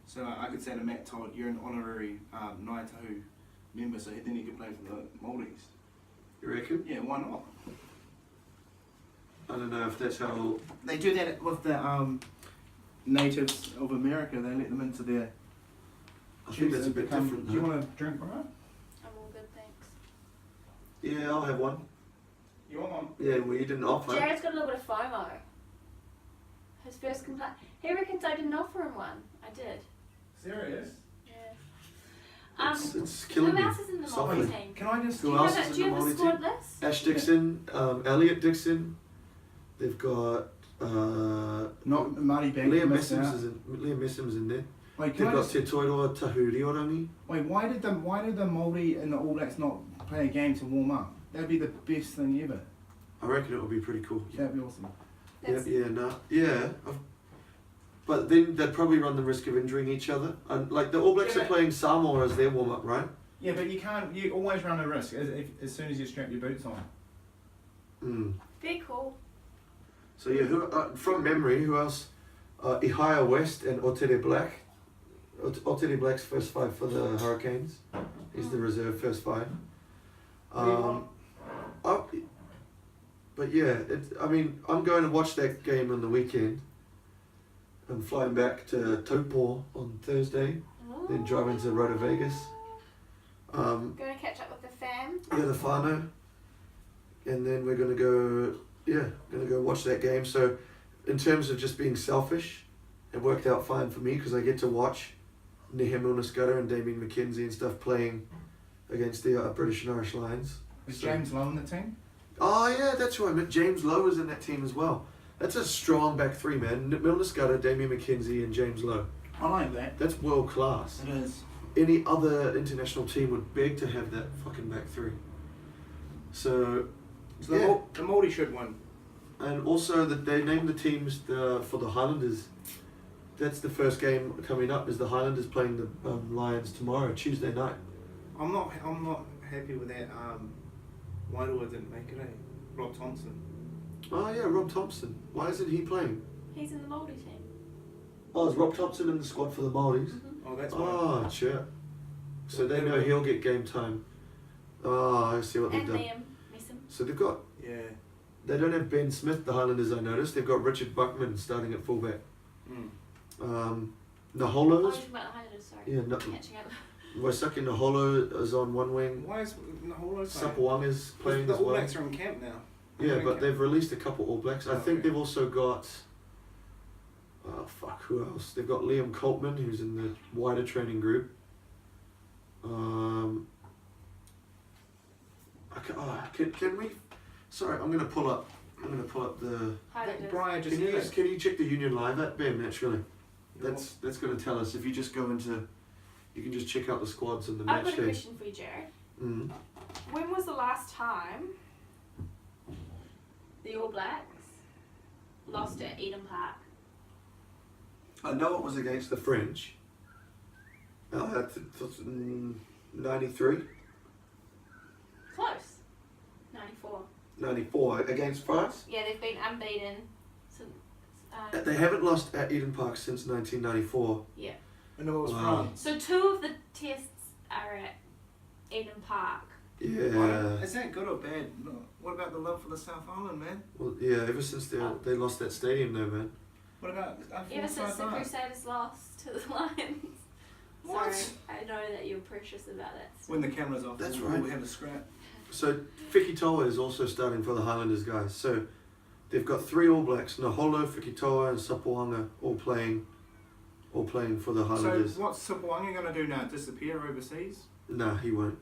So I could say to Matt Todd, you're an honorary Ngāi Tahu member, so then you could play for the Māoris. You reckon? Yeah, why not? I don't know if that's how... They do that with the natives of America. They let them into their... I think that's a bit different. Do you want to drink, Briar? I'm all good, thanks. Yeah, I'll have one. You want one? Yeah, well, you didn't offer. Jared's got a little bit of FOMO. His first complaint. He reckons I didn't offer him one. I did. Serious? Yeah. It's killing who me. else is in the Softly. Māori team? Can I just... Who else is Do in you the have a Māori squad team? list? Ash Dixon, Elliot Dixon. They've got Not Marty Banks. Liam Messham's in there. Wait, They've got Te Toiroa Tahuriorangi. Wait, why did the Māori and the All Blacks not play a game to warm up? That'd be the best thing ever. I reckon it would be pretty cool. That'd be awesome. But then they'd probably run the risk of injuring each other. And like the All Blacks are playing Samoa as their warm up, right? Yeah, but you can't. You always run a risk as soon as you strap your boots on. Very cool. So yeah, from memory, who else? Ihaya West and Otere Black. Otere Black's first five for the Hurricanes. He's the reserve first five. But yeah, I'm going to watch that game on the weekend. I'm flying back to Taupo on Thursday, then driving to Roto Vegas. Going to catch up with the fam. Yeah, the whānau. And then we're going to go watch that game. So in terms of just being selfish, it worked out fine for me because I get to watch Nehemiah Scudder and Damien McKenzie and stuff playing against the British and Irish Lions. Is James Lowe in the team? Oh yeah, that's right. James Lowe is in that team as well. That's a strong back three, man. Milner Scudder, Damien McKenzie and James Lowe. I like that. That's world class. It is. Any other international team would beg to have that fucking back three. So the Māori should win. And also they named the teams for the Highlanders. That's the first game coming up. Is the Highlanders playing the Lions tomorrow, Tuesday night? I'm not happy with that. Wairua didn't make it. Rob Thompson. Oh yeah, Rob Thompson. Why isn't he playing? He's in the Māori team. Oh, is Rob Thompson in the squad for the Māoris? Mm-hmm. Oh, that's why. Oh, sure. So they know he'll get game time. Oh, I see what they've done. Liam Messam. So they've got... Yeah. They don't have Ben Smith, the Highlanders, I noticed. They've got Richard Buckman starting at fullback. Oh, Naholo's... you're talking about the Highlanders, sorry. Yeah, Catching up. Waisake Naholo is on one wing. Why is Naholo playing? Sapuanga's playing the as All well. Blacks are in camp now. Yeah, but they've released a couple All Blacks. I think okay. they've also got... who else? They've got Liam Coltman, who's in the wider training group. Can we... Sorry, I'm gonna pull up the... Highlanders. Briar just Can you check the Union Live app, Ben, actually? That's going to tell us. If you just go into... You can just check out the squads and the I've match got a day. question for you, Jared. Mm. When was the last time the All Blacks lost at Eden Park? I know it was against the French. 93? Close. 94. 94 against France? Yeah, they've been unbeaten since... They haven't lost at Eden Park since 1994. Yeah. I know it was Wow. France. So 2 of the tests are at Eden Park. Yeah. Is that good or bad? No. What about the love for the South Island, man? Well, yeah, ever since they lost that stadium though, man. What about Ever since the Crusaders lost to the Lions. What? Sorry, I know that you're precious about that. When the camera's off, That's we'll right. have a scrap. So Fikitoa is also starting for the Highlanders, guys. So they've got 3 All Blacks: Naholo, Fikitoa, and Sapuanga all playing for the Highlanders. So what's Sapuanga going to do now? Disappear overseas? Nah, he won't.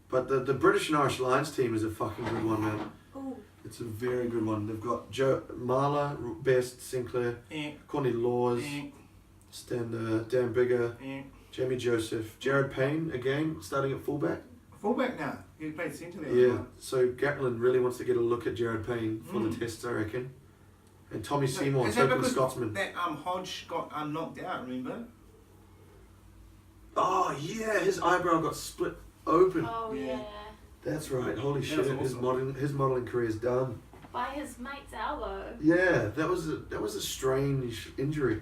But the British and Irish Lions team is a fucking good one, man. Ooh. It's a very good one. They've got Joe Marla, Best, Sinclair, Connie Laws, Stander, Dan Bigger, Jamie Joseph, Jared Payne again starting at fullback. Fullback now. He played centre there. Yeah. So Gatland really wants to get a look at Jared Payne for the tests, I reckon. And Tommy Seymour, Is that Token because Scotsman. that Hodge got knocked out, remember? Oh yeah, his eyebrow got split open. Oh Yeah. yeah. That's right. Holy That shit! was awesome. His modelling career is done. By his mate's elbow. Yeah, that was a strange injury.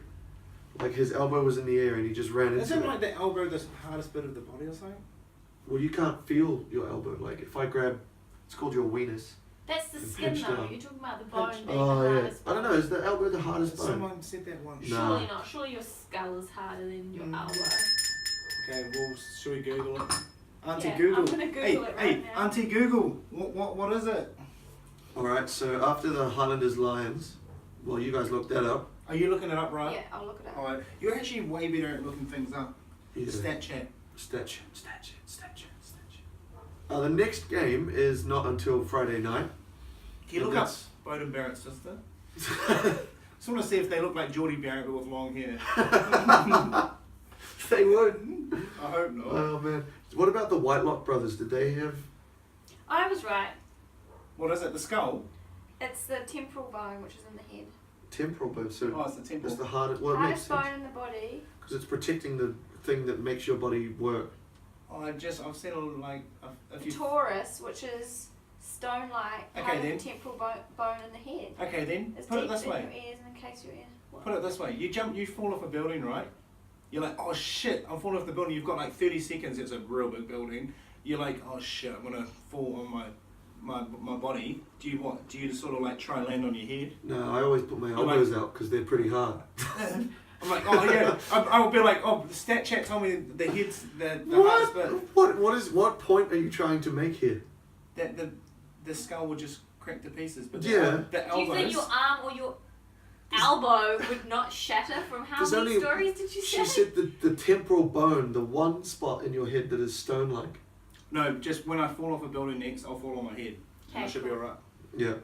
Like his elbow was in the air and he just ran into Isn't it. like the elbow the hardest bit of the body or something? Well, you can't feel your elbow. Like if I grab It's called your wieners. That's the And skin pinched though. down. You're talking about the bone being Oh the yeah. hardest I don't know. bone. Is the elbow the hardest bone? Someone said that once. No. Surely not. Surely your skull is harder than your elbow. Okay, well, should we Google it? Auntie Yeah, Google. I'm gonna Google hey, it right hey, now. Auntie Google. What is it? All right. So after the Highlanders Lions, well, you guys looked that up. Are you looking it up, right? Yeah, I'll look it up. Alright, you're actually way better at looking things up. Yeah. Stat Statue. The next game is not until Friday night. Can you And look up Bowden Barrett's sister? Just want to see if they look like Geordie Barrett but with long hair. They would. I hope not. Oh man. What about the Whitelock brothers? Did they have I was right. What is it? The skull? It's the temporal bone, which is in the head. temporal bone? So Oh, it's the temple. it's the hardest. Well, it makes Hardest sense bone in the body. because it's protecting the thing that makes your body work. Oh, I've seen like a few. Taurus, which is stone-like, Okay, part of then. the temporal bone in the head. Okay then, It's put it deep this in way. your ears and encase your ears. What? Put it this way. You fall off a building, right? You're like, oh shit, I'm falling off the building. You've got like 30 seconds. It's a real big building. You're like, oh shit, I'm gonna fall on my body. Do you sort of like try and land on your head? No, I always put my like- elbows out because they're pretty hard. I'm like, oh yeah. I will be like, oh, the stat chat told me the head's the hardest bit. What point are you trying to make here? That the skull would just crack to pieces. But Yeah. the Do you think elbows. your arm or your elbow would not shatter from how There's many only- stories did you say? She said the temporal bone, the one spot in your head that is stone-like. No, just when I fall off a building next, I'll fall on my head. Okay, I should be alright. Yeah.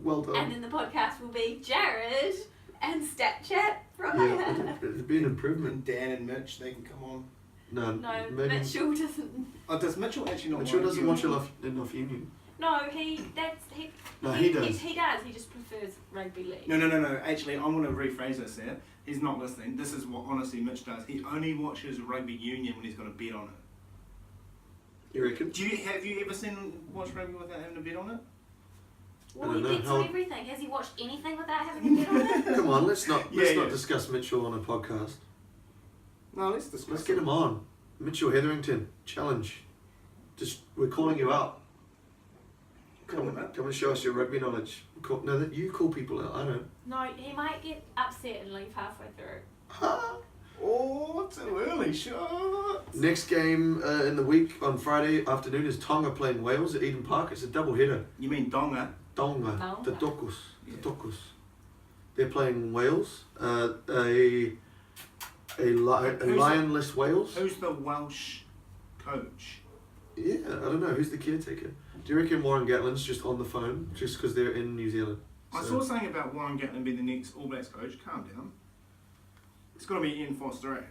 Well done. And then the podcast will be Jared and Stat Chat Briar. Yeah, it'd be an improvement. And Dan and Mitch, they can come on. No, No, maybe Mitchell doesn't. Oh, does Mitchell actually not Mitchell want doesn't you? watch enough Union. No, he No, he does. He does. He just prefers rugby league. No. Actually, I'm going to rephrase this there. He's not listening. This is what honestly Mitch does. He only watches rugby union when he's got a bet on it. You reckon? Have you ever watched rugby without having a bet on it? Well, I he don't know bets how- on everything. Has he watched anything without having a bet on it? Come on, let's not Yeah. discuss Mitchell on a podcast. No, let's discuss. Let's get him on. Mitchell Hetherington, challenge. We're calling you out. Call him out. Come and show us your rugby knowledge. You call people out. I don't. No, he might get upset and leave halfway through. Oh, too early shot. Next game in the week on Friday afternoon is Tonga playing Wales at Eden Park. It's a double header. You mean Donga? Tonga, Tonga. the Dokus, Yeah. the Dokus. They're playing Wales. A lionless Wales. Who's the Welsh coach? Yeah, I don't know. Who's the caretaker? Do you reckon Warren Gatlin's just on the phone just because they're in New Zealand? I saw something about Warren Gatlin being the next All Blacks coach. Calm down. It's got to be Ian Foster, eh?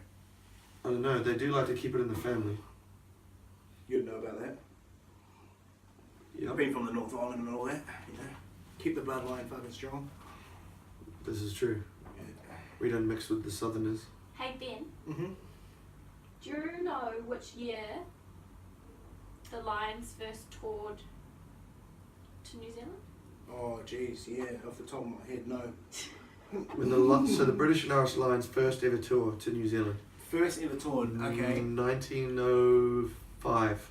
I don't know. They do like to keep it in the family. You'd know about that. Yeah, I've been from the North Island and all that. You know, keep the bloodline fucking strong. this is true. We don't mix with the Southerners. Hey Ben, Mhm. do you know which year the Lions first toured to New Zealand? Oh, jeez, yeah. Off the top of my head, no. When so the British and Irish Lions first ever tour to New Zealand. First ever toured. Okay. 1905.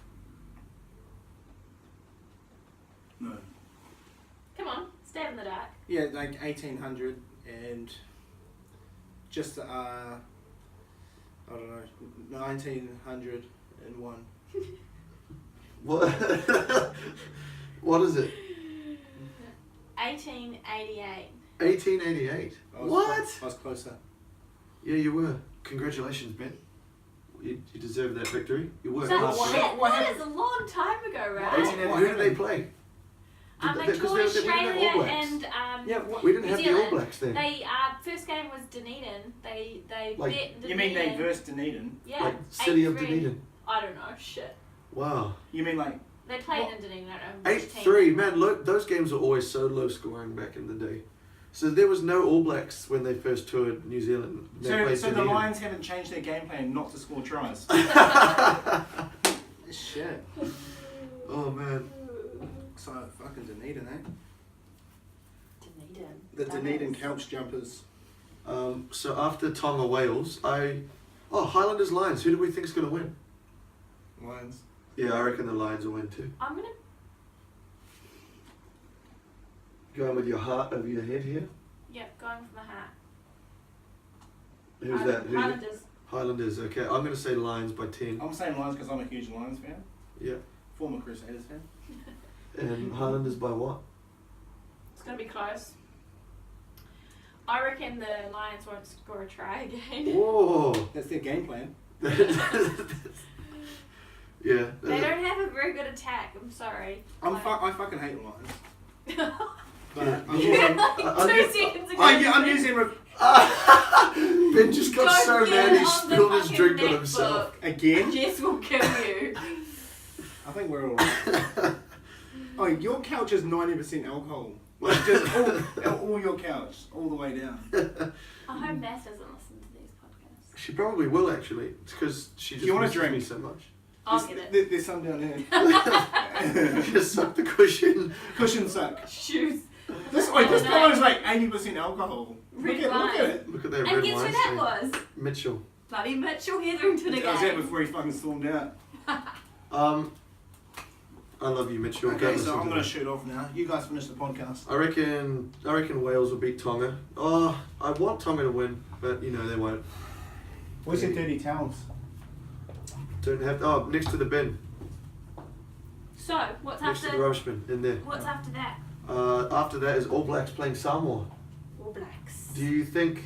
No. Come on, stab in the dark. Yeah, like 1800 and just I don't know, 1901. What? What is it? 1888. 1888. What? I was closer. Yeah, you were. Congratulations, Ben. You deserve that victory. You worked So hard. what- for it. shit, what that happened? is a long time ago, right? 1888. Who did they play? They because toured we didn't have Australia All Blacks. and Yeah, what? We didn't New have the All Zealand. Blacks then. They first game was Dunedin. They Like- bet Dunedin. You mean they versed Dunedin? Yeah. Like City of 8-3. Dunedin. I don't know. Shit. Wow. You mean like They played What? in Dunedin. I don't know. which team 8-3. they Man, were. look, those games were always so low scoring back in the day. So there was no All Blacks when they first toured New Zealand. They so played the Dunedin. Lions haven't changed their game plan not to score tries. Shit. Oh man. So fucking Dunedin, eh? Dunedin. The Dunedin Dumbass. couch jumpers. So after Tonga Wales, Highlanders Lions. Who do we think's gonna win? Lions. Yeah, I reckon the Lions will win too. I'm gonna Going with your heart over your head here. Yep, going for my hat. Who's that? Highlanders. Highlanders, okay. I'm going to say Lions by 10. I'm saying Lions because I'm a huge Lions fan. Yeah. Former Crusaders fan. And Highlanders by what? It's going to be close. I reckon the Lions won't score a try again. Whoa! That's their game plan. Yeah. They don't have a very good attack, I'm sorry. I fucking hate the Lions. But Yeah. I'm Two seconds ago. I'm using Ben just got Don't so get mad he on the spilled his fucking drink on neck himself. book. again. Jess will kill you. I think we're all right. Oh, your couch is 90% alcohol. Like just all your couch, all the way down. I hope Matt doesn't listen to these podcasts. She probably will actually. It's because she just You wanna misses drink? me so much. I'll get it. There's some down here. Just suck the cushion. Cushion suck. Shoes. This Oh, this no. pillow's like 80% alcohol. Red Look wine. at it. Look at that And red guess wine who that stain. was? Mitchell. Bloody Mitchell Hetherington I was there again. before he fucking stormed out. I love you, Mitchell. Go Okay, listen so to I'm gonna that. shoot off now. You guys finish the podcast. I reckon Wales will beat Tonga. Oh, I want Tonga to win, but you know they won't. Where's your dirty towels? Don't have. Oh, next to the bin, So, what's next to the after? rubbish bin, in there. What's after that? After that is All Blacks playing Samoa. All Blacks. Do you think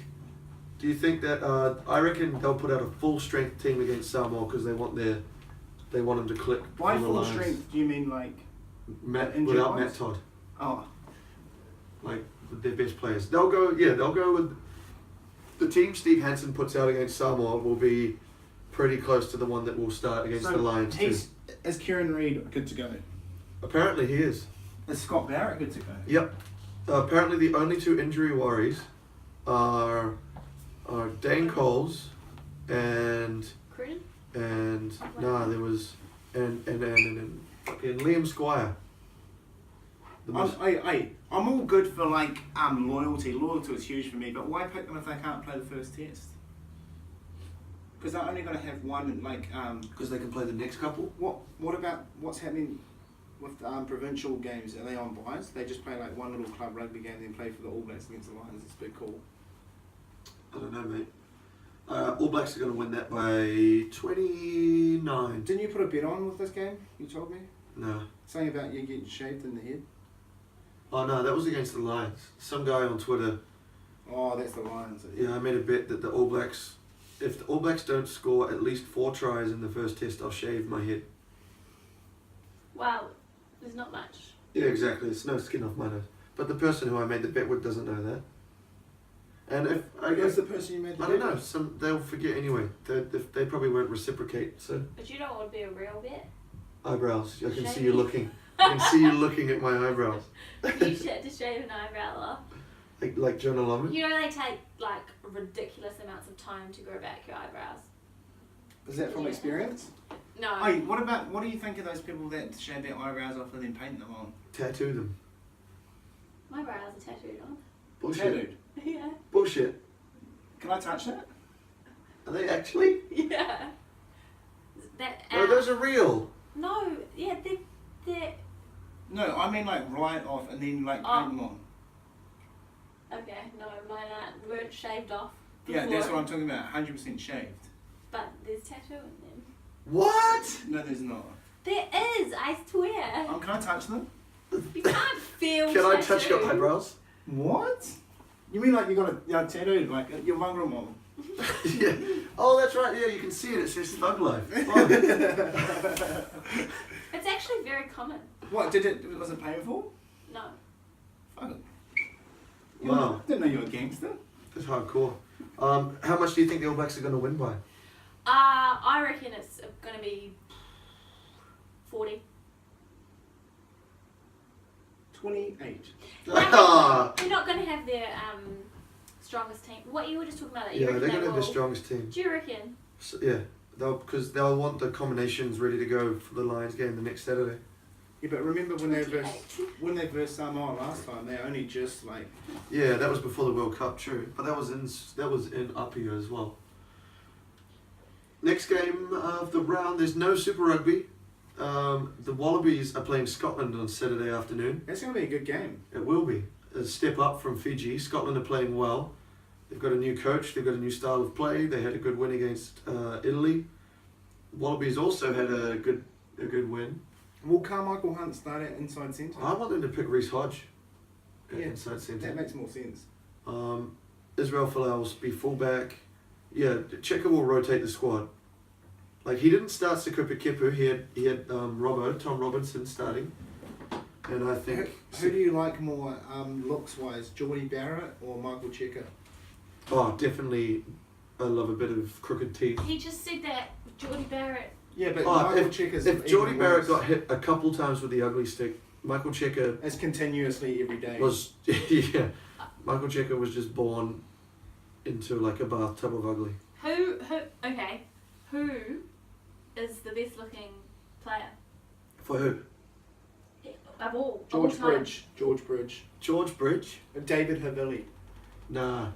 that? I reckon they'll put out a full strength team against Samoa because they want them to click. By on the full Lions. strength, do you mean like? Injured Without ones? Matt Todd, Oh, like their best players. They'll go with the team Steve Hansen puts out against Samoa will be pretty close to the one that will start against so the Lions too. is Kieran Reid good to go? Apparently he is. Is Scott Barrett good to go? Yep. Apparently the only two injury worries are Dane Coles and Cruden? there was and fucking Liam Squire. I'm all good for like loyalty. Loyalty is huge for me, but why pick them if they can't play the first test? Because they're only going to have one because they can play the next couple. What about what's happening with provincial games? Are they on buys? They just play like one little club rugby game, then play for the All Blacks against the Lions. It's a bit cool. I don't know, mate. All Blacks are going to win that by 29. Didn't you put a bet on with this game? You told me No. something about you getting shaved in the head. Oh no, that was against the Lions. Some guy on Twitter. Oh, that's the Lions. Yeah, I made a bet that the All Blacks, if the All Blacks don't score at least 4 tries in the first test, I'll shave my head. Wow, there's not much. Yeah, exactly. It's no skin off my nose. But the person who I made the bet with doesn't know that. And if I Who's guess the person you made the I don't know. They'll forget anyway. They probably won't reciprocate. So But you know what would be a real bet? eyebrows. I can see Shaving. you looking. I can see you looking at my eyebrows. You should have to shave an eyebrow off. Like Jonah Lomu. You know they take like ridiculous amounts of time to grow back your eyebrows. Is that from Yeah. experience? No. Hey, what do you think of those people that shave their eyebrows off and then paint them on? Tattoo them. My brows are tattooed on. Bullshit. Tattooed. Yeah. Bullshit. Can I touch that? Are they actually? Yeah. That. No, those are real. No. Yeah. They're. No, I mean like right off and then like Oh. paint them on. Okay. No, mine weren't shaved off. Yeah, before, that's what I'm talking about. 100% shaved. But there's tattoo in them. What? No, there's not. There is. I swear. Can I touch them? You can't feel. Can I touch your tattoo. eyebrows? What? You mean like you got a tattoo like you're vulnerable? Yeah. Oh, that's right. Yeah, you can see it. It says Thug Life. Fuck. It's actually very common. What was it painful? No. Fuck it. Wow. Didn't know you were a gangster. That's hardcore. How much do you think the All Blacks are going to win by? I reckon it's going to be 40. 28. Ah. They're not going to have their strongest team. What you were just talking about that. You Yeah, reckon they're they going to have the will. strongest team. Do you reckon? So, yeah, because they'll want the combinations ready to go for the Lions game the next Saturday. Yeah, but remember when they 28. versed Samoa last time, they only just like Yeah, that was before the World Cup, true, but that was in Apia as well. Next game of the round, there's no Super Rugby. The Wallabies are playing Scotland on Saturday afternoon. that's gonna be a good game. It will be. a step up from Fiji. Scotland are playing well. They've got a new coach. They've got a new style of play. They had a good win against Italy. Wallabies also had a good win. Will Carmichael Hunt start at inside centre? I want them to pick Reece Hodge at Yeah, inside centre. that makes more sense. Israel Folau's be fullback. Yeah, Checker will rotate the squad. Like, he didn't start Sekope Kepu. He had Tom Robinson starting. And I think... Who do you like more looks-wise, Geordie Barrett or Michael Checker? Oh, definitely. I love a bit of crooked teeth. He just said that Geordie Barrett. Yeah, but Michael Checker's if Geordie even Barrett worse. got hit a couple times with the ugly stick, Michael Checker It's continuously every day. was yeah. Michael Checker was just born into like a bathtub of ugly. Who is the best looking player For who? of all? George of all time? Bridge. George Bridge. George Bridge? David Havili. Nah.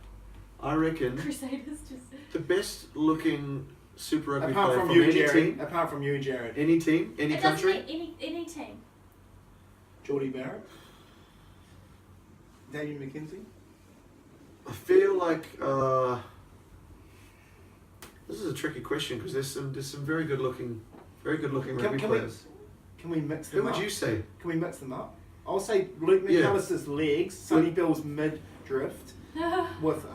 I reckon Crusaders just. the best looking Super Rugby Apart player from from you, any Jared. team. Apart from you, Jared. Any team? Any It doesn't country? mean any team. Geordie Barrett. Damien McKenzie. I feel like this is a tricky question because there's some very good looking rugby can we- players. Can we mix them Who up? would you say? Can we mix them up? I'll say Luke Yeah. McAllister's legs, Sonny Bill's mid-drift, with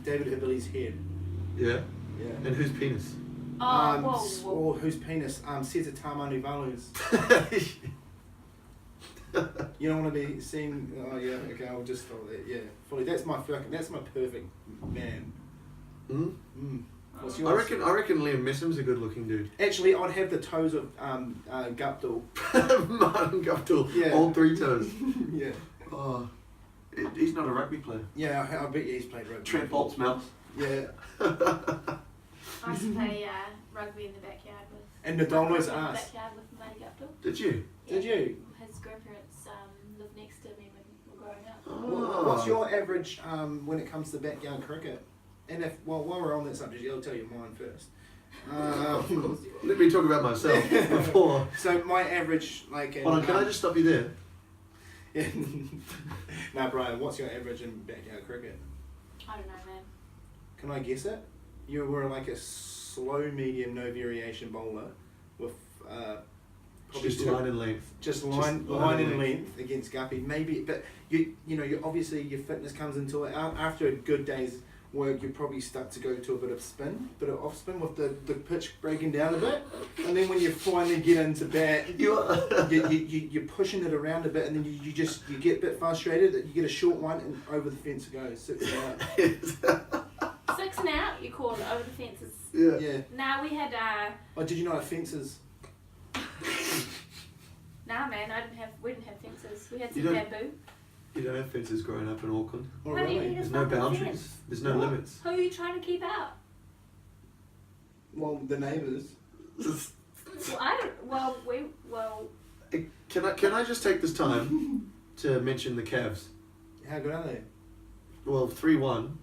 David Havili's head. Yeah. Yeah. And whose penis? Whoa. Or whose penis? Seta Tamanu-Valu's. You don't want to be seen. Oh yeah, okay. I'll just stop that. Yeah, fully. That's my perfect man. Hmm? What's I yours? reckon Liam Messham's a good looking dude. Actually, I'd have the toes of Guptill. Martin Guptill, Yeah. all three toes. Yeah. Oh, he's not a rugby player. Yeah, I bet you he's played rugby. Trent Bolt's mouse. Yeah. I used to play rugby in the backyard with. And Nadolo's rugby in the ass. backyard with Matty Guptill. Did you? Did you? His grandparents lived next to me when we were growing up. Oh. What's your average when it comes to backyard cricket? And if while we're on that subject, I'll tell you mine first. Let me talk about myself before. So my average, like. In, Hold on, can I just stop you there? Yeah. Now, Brian, what's your average in backyard cricket? I don't know, man. Can I guess it? You were like a slow, medium, no variation bowler with probably Just line and length. just line and length against Guppy. Maybe, but you obviously your fitness comes into it. After a good day's work, you're probably stuck to go to a bit of off spin with the pitch breaking down a bit, and then when you finally get into bat, you're pushing it around a bit, and then you get a bit frustrated that you get a short one and over the fence it goes, 6 out. 6 and out, you call it over the fences. Yeah. Yeah. Nah, we had Oh, did you know fences? Nah, man, we didn't have fences. We had You some don't- bamboo. You don't have fences growing up in Auckland. Oh, Why do you really? need a There's no fucking boundaries. fence? There's no What? limits. Who are you trying to keep out? Well, the neighbours. Well, I don't. Well. Can I just take this time to mention the Cavs? How good are they? Well, 3-1.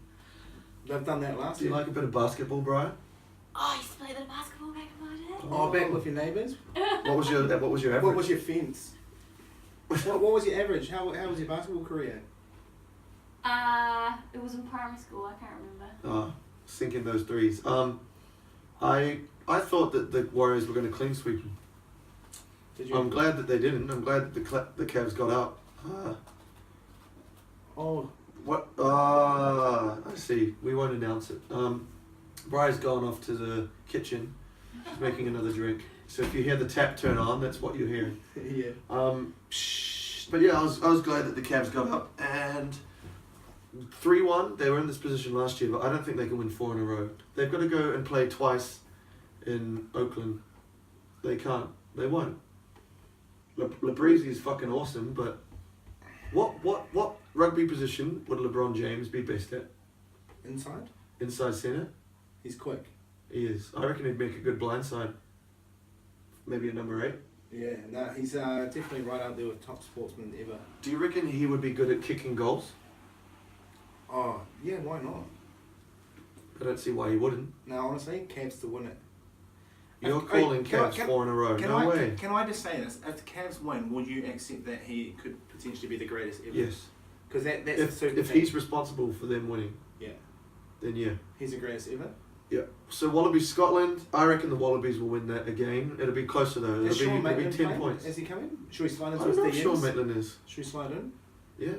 They've done that last Do you year. like a bit of basketball, Briar? Oh, I used to play a bit of basketball back in my day. Oh, back with your neighbours. What was your average? What was your fence? what was your average? How was your basketball career? It was in primary school. I can't remember. Oh, sinking those threes. I thought that the Warriors were going to clean sweep them. Did you? I'm glad that they didn't. I'm glad that the Cavs got up. Oh, What? I see. We won't announce it. Briar's gone off to the kitchen. She's making another drink. So if you hear the tap turn on, that's what you're hearing. yeah. But yeah, I was glad that the Cavs got up and 3-1. They were in this position last year, but I don't think they can win 4 in a row. They've got to go and play twice in Oakland. They can't. They won't. Lebreezy is fucking awesome, but what rugby position would LeBron James be best at? Inside? Inside centre? He's quick. He is. I reckon he'd make a good blindside. Maybe a number 8. Yeah, no, he's definitely right out there with top sportsmen ever. Do you reckon he would be good at kicking goals? Oh, yeah, why not? I don't see why he wouldn't. No, honestly, Cavs to win it. You're Hey, calling Cavs 4 in a row. No way. Can I just say this? If the Cavs win, would you accept that he could potentially be the greatest ever? Yes. Because that's the super if thing. he's responsible for them winning, then yeah. He's the greatest ever. Yeah. So Wallabies Scotland, I reckon the Wallabies will win that again. It'll be closer though. Is It'll Sean be Maitland 10 playing? points. Is he coming? Should we slide I into don't know his if DMs? Sean Maitland is. Should we slide in? Yeah.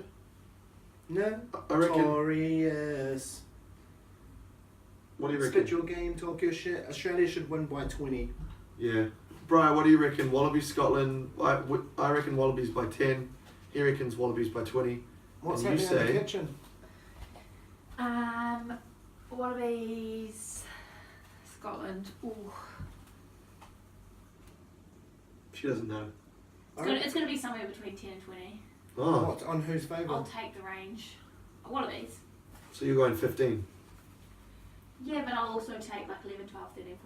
No. I reckon. Victorious. What do you Spit reckon? your game, talk your shit. Australia should win by 20. Yeah. Briar, what do you reckon? Wallabies Scotland. I reckon Wallabies by 10. He reckons Wallabies by 20. What's And you happening in the say- kitchen? Wallabies, Scotland. Ooh. She doesn't know. It's gonna be somewhere between 10 and 20. Oh. What, on whose favour? I'll take the range. Wallabies. So you're going 15. Yeah, but I'll also take like 11, 12, 13,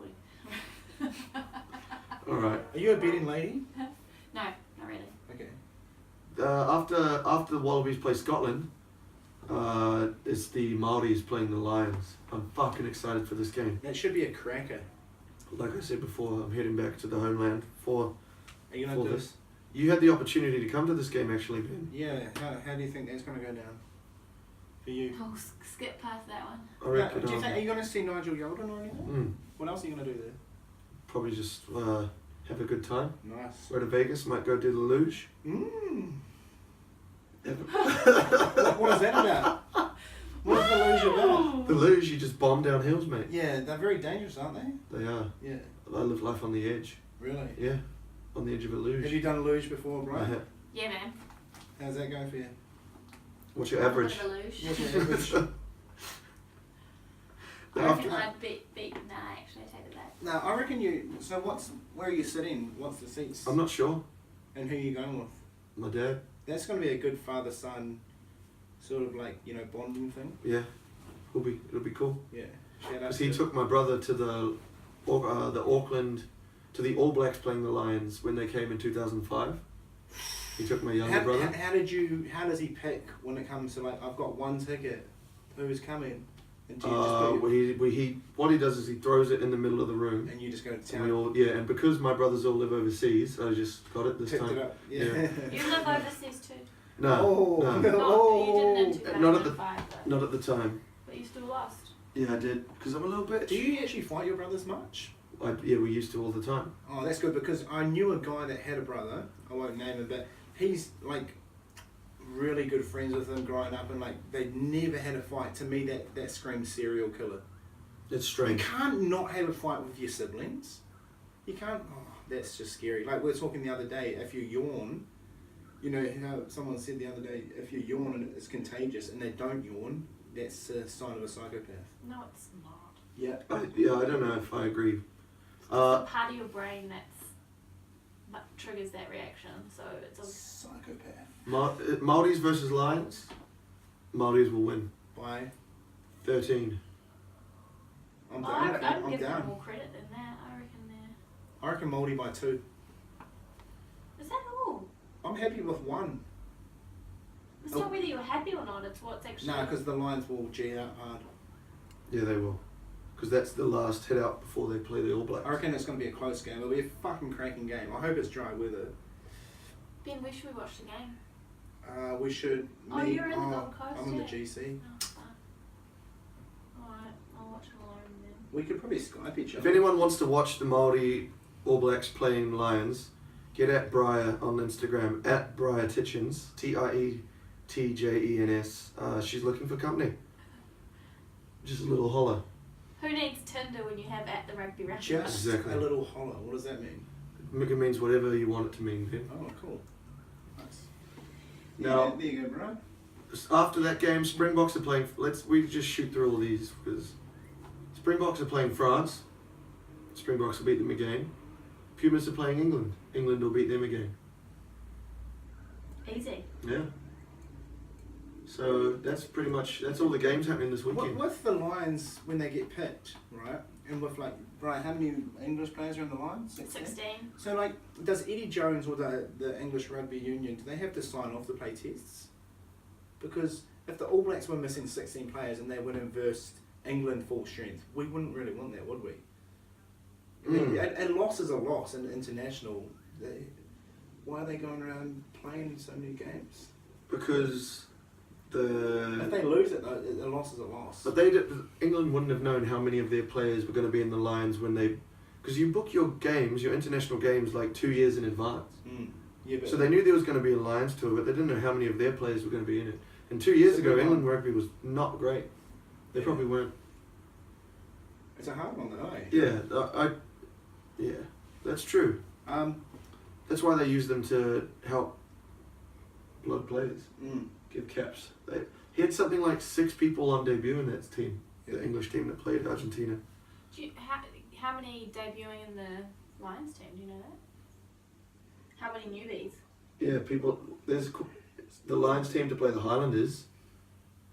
14. Alright. Are you a betting lady? No, not really. Okay. After the Wallabies play Scotland, it's the Māoris playing the Lions. I'm fucking excited for this game. That should be a cracker. Like I said before, I'm heading back to the homeland for Are you going to do this. You had the opportunity to come to this game actually, Ben. Yeah, how do you think that's going to go down? For you? I'll skip past that one. I reckon. Do you think, are you going to see Nigel Yalden or anything? What else are you going to do there? Probably just have a good time. Nice. Go to Vegas, might go do the luge. What is that about? What is the luge about? The luge, you just bomb down hills, mate. Yeah, they're very dangerous, aren't they? They are. Yeah. I live life on the edge. Really? Yeah, on the edge of a luge. Have you done a luge before, I Brian? have. Yeah, man. How's that going for you? What's your average? A bit of a luge. What's your average? I reckon I'd beat. Nah, actually, I take it back. No, I reckon you. So where are you sitting? What's the seats? I'm not sure. And who are you going with? My dad. That's going to be a good father-son sort of like, bonding thing. Yeah, it'll be cool. Yeah. Shout out Because he to- took my brother to the Auckland, to the All Blacks playing the Lions when they came in 2005. He took my younger brother. How does he pick when it comes to like, I've got one ticket, who's coming? And do you just put What he does is he throws it in the middle of the room. and you just go to And town? and because my brothers all live overseas, I just got it this Picked time. it up. Yeah. You live overseas too. No, Oh, no, no. Not, you didn't in Not at the- 2005, though. not at the time. But you still lost. Yeah, I did because I'm a little bitch. Do you actually fight your brothers much? We used to all the time. Oh, that's good because I knew a guy that had a brother. I won't name him, but he's like really good friends with him growing up, and like they never had a fight. To me, that screams serial killer. It's You strange. can't not have a fight with your siblings. You can't. Oh, that's just scary. Like we were talking the other day. If you yawn, how someone said the other day, if you yawn and it's contagious, and they don't yawn, that's a sign of a psychopath. No, it's not. Yeah. I don't know if I agree. It's a part of your brain that triggers that reaction. So it's a Psychopath. Māoris versus Lions. Māoris will win. By 13. I'm Oh, down. I'd I'm give them down. more credit than that. I reckon they're. I reckon Māori by 2. Is that all? I'm happy with 1. It's not whether you're happy or not. It's what's actually. No, because the Lions will G out hard. Yeah, they will. Because that's the last hit out before they play the All Blacks. I reckon it's going to be a close game. It'll be a fucking cracking game. I hope it's dry weather. Ben, where should we watch the game? We should. Oh, you're in the Gold Coast, I'm in the yeah. GC. Oh, fine. Alright, I'll watch it alone then. We could probably Skype each If other. anyone wants to watch the Māori All Blacks playing Lions, get at Briar on Instagram, at Briar Tietjens, Tietjens. She's looking for company. Just a little holler. Who needs Tinder when you have at the rugby round? Just Exactly. a little holler. What does that mean? It means whatever you want it to mean, Ben. Oh, cool. Nice. Now- Yeah, there you go, bro. After that game, Springboks are playing. We just shoot through all these because Springboks are playing France. Springboks will beat them again. Pumas are playing England. England will beat them again. Easy. Yeah. So that's all the games happening this weekend. With the Lions, when they get picked, right? And with like, right, how many English players are in the Lions? 16. So like, does Eddie Jones or the English Rugby Union, do they have to sign off to play tests? Because if the All Blacks were missing 16 players and they went and versed England full strength, we wouldn't really want that, would we? I mean, and loss is a loss in international. Why are they going around playing so many games? Because If they lose it, though, the loss is a loss. But England wouldn't have known how many of their players were going to be in the Lions when they, because you book your games, your international games, like 2 years in advance. Yeah, So they knew there was going to be a Lions tour, but they didn't know how many of their players were going to be in it. And 2 years ago, England rugby was not great. They probably weren't. It's a hard one, though. Yeah, yeah, that's true. That's why they use them to help blood players. Give caps. He had something like 6 people on debut in that team, the English team that played Argentina. How many debuting in the Lions team? Do you know that? How many newbies? Yeah, people. There's the Lions team to play the Highlanders.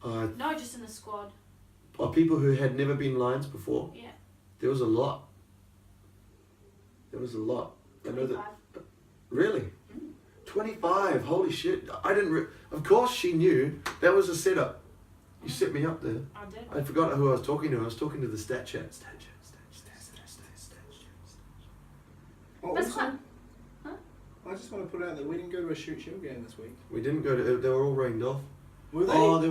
No, just in the squad. Are people who had never been Lions before. Yeah. There was a lot. I know that. Really? 25, holy shit. I didn't of course she knew that was a setup. You set me up there. I did. I forgot who I was talking to. I was talking to the stat chat. That's fun. Huh? I just want to put out that we didn't go to a shoot shield game this week. We didn't go to, they were all rained off. Were they? Oh, there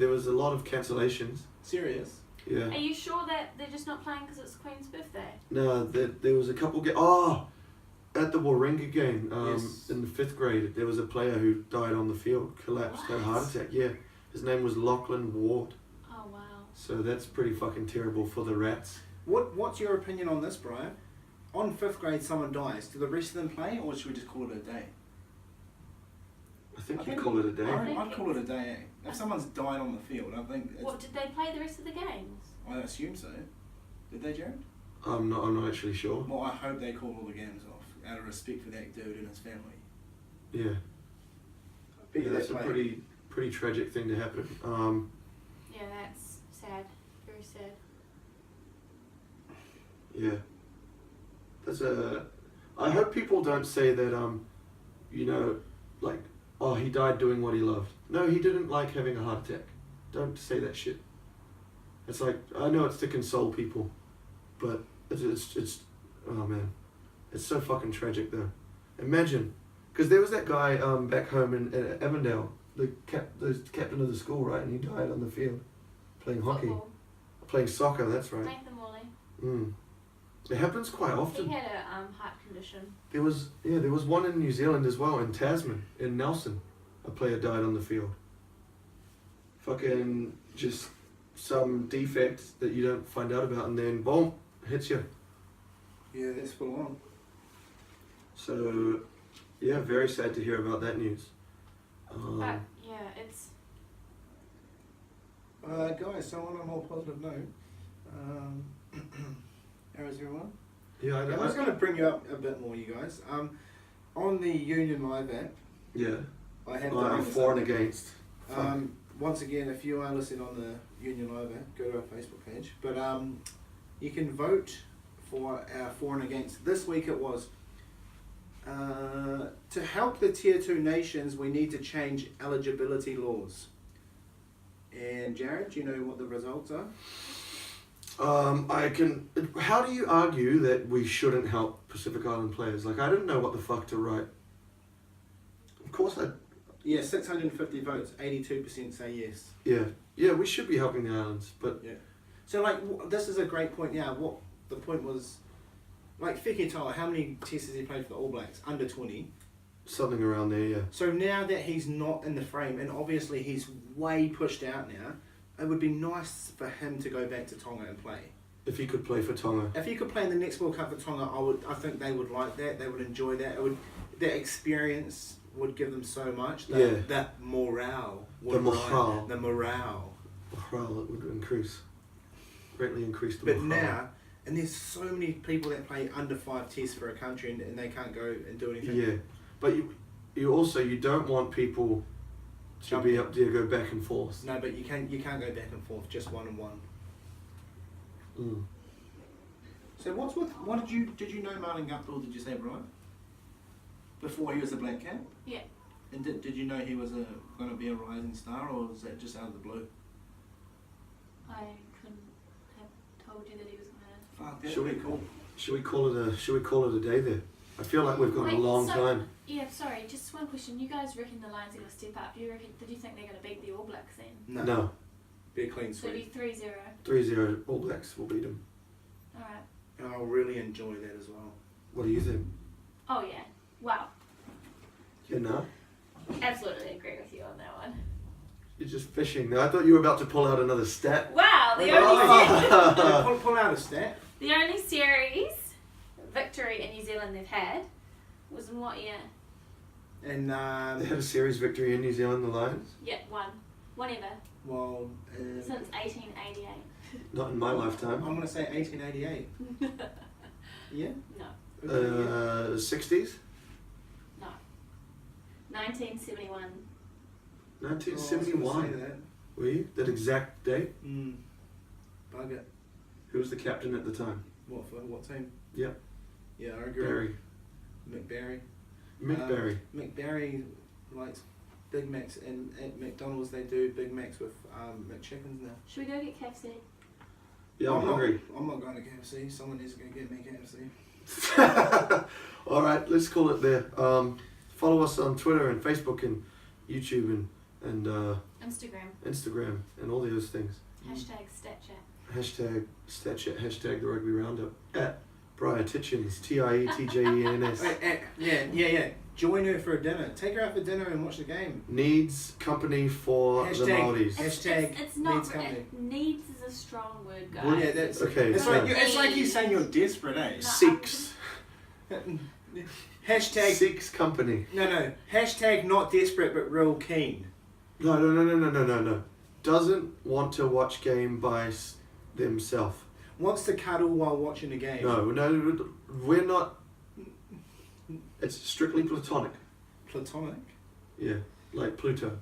was a lot of cancellations. Serious? Yeah. Are you sure that they're just not playing because it's Queen's birthday? No, there was a couple at the Warringah game, in the 5th grade, there was a player who died on the field, collapsed, had a heart attack. Yeah, his name was Lachlan Ward. Oh wow. So that's pretty fucking terrible for the Rats. What's your opinion on this, Briar? On 5th grade, someone dies. Do the rest of them play, or should we just call it a day? I think you'd call it a day. I'd call it a day. If someone's died on the field, I think. What, did they play the rest of the games? I assume so. Did they, Jared? I'm not actually sure. Well, I hope they called all the games off out of respect for that dude and his family. Yeah. That's a pretty tragic thing to happen. Yeah, that's sad. Very sad. Yeah. I hope people don't say that, like, oh, he died doing what he loved. No, he didn't like having a heart attack. Don't say that shit. It's like, I know it's to console people, but it's oh man. It's so fucking tragic though. Imagine, because there was that guy back home in Avondale, the captain of the school, right? And he died on the field, playing hockey, playing soccer. That's right. Nathan Morley. It happens quite often. He had a heart condition. There was one in New Zealand as well, in Tasman, in Nelson. A player died on the field. Fucking just some defect that you don't find out about, and then boom, hits you. Yeah, that's full on. So, yeah, very sad to hear about that news. But yeah, it's. Guys, so on a more positive note, how is everyone? Yeah, I was going to bring you up a bit more, you guys. On the Union Live app. Yeah. I have I'm for and against. Once again, if you are listening on the Union Live app, go to our Facebook page. But you can vote for our for and against. This week it was to help the Tier 2 nations, we need to change eligibility laws. And Jared, do you know what the results are? How do you argue that we shouldn't help Pacific Island players? Like, I didn't know what the fuck to write. Of course Yeah, 650 votes, 82% say yes. Yeah, we should be helping the islands, but... Yeah. So, like, this is a great point now. What the point was, like, Fekitoa, how many tests has he played for the All Blacks? Under 20. Something around there, yeah. So now that he's not in the frame, and obviously he's way pushed out now, it would be nice for him to go back to Tonga and play. If he could play for Tonga. If he could play in the next World Cup for Tonga, I think they would like that. They would enjoy that. That experience would give them so much. That morale. The morale. The morale. Morale, it would increase. Greatly increase the morale. But now, and there's so many people that play under 5 tests for a country and they can't go and do anything. Yeah, but you don't want people to be up there, go back and forth. No, but you can't go back and forth, just 1 and 1. So what did you know Martin Guptill, did you say, Brian? Before he was a black cap? Yeah. And did you know he was going to be a rising star, or was that just out of the blue? I couldn't have told you that he was going to. Fuck, that's pretty cool. Should we call it a day there? I feel like we've gone a long time. Yeah, sorry, just one question. You guys reckon the Lions are going to step up? Do you think they're going to beat the All Blacks then? No. Be a clean So sweep. it'll be 3-0. 3-0 All Blacks will beat them. Alright. And I'll really enjoy that as well. What do you think? Oh yeah. Wow. Yeah, no? Absolutely agree with you on that one. You're just fishing. I thought you were about to pull out another stat. Wow, the Yeah, only pull out a stat. the only series victory in New Zealand they've had was in what year? And They had a series victory in New Zealand, the Lions. Yeah, one. Whenever. well, Since 1888. Not in my lifetime. I'm gonna say 1888. Yeah. No. 60s? No. 1971. 1971. Say that. Were you? That exact date? Bug it. Who was the captain at the time? What for? What team? Yep. Yeah, I agree. Barry. McBarry. Mick Barry. McBarry likes Big Macs, and at McDonald's they do Big Macs with McChickens now. Should we go get KFC? Yeah, I'm hungry. I'm not going to KFC. Someone is going to get me KFC. All right, let's call it there. Follow us on Twitter and Facebook and YouTube and Instagram and all those things. Hashtag StatChat. Hashtag StatChat. Hashtag the Rugby Roundup at Briar Tietjens. Tietjens. Yeah. Join her for a dinner. Take her out for dinner and watch the game. Needs company for the Māoris. Hashtag It's not needs company. needs is a strong word, guys. Well, Yeah, that's okay. It's so like you're saying you're desperate, eh? Seeks. Hashtag Seeks company. no. Hashtag not desperate but real keen. No. Doesn't want to watch game by themselves. Wants to cuddle while watching the game. No, we're not. It's strictly platonic. Platonic. Yeah, like Pluto.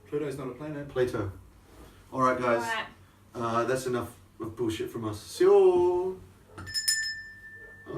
Pluto's not a planet. Plato. Alright, guys. Alright. That's enough of bullshit from us. See you.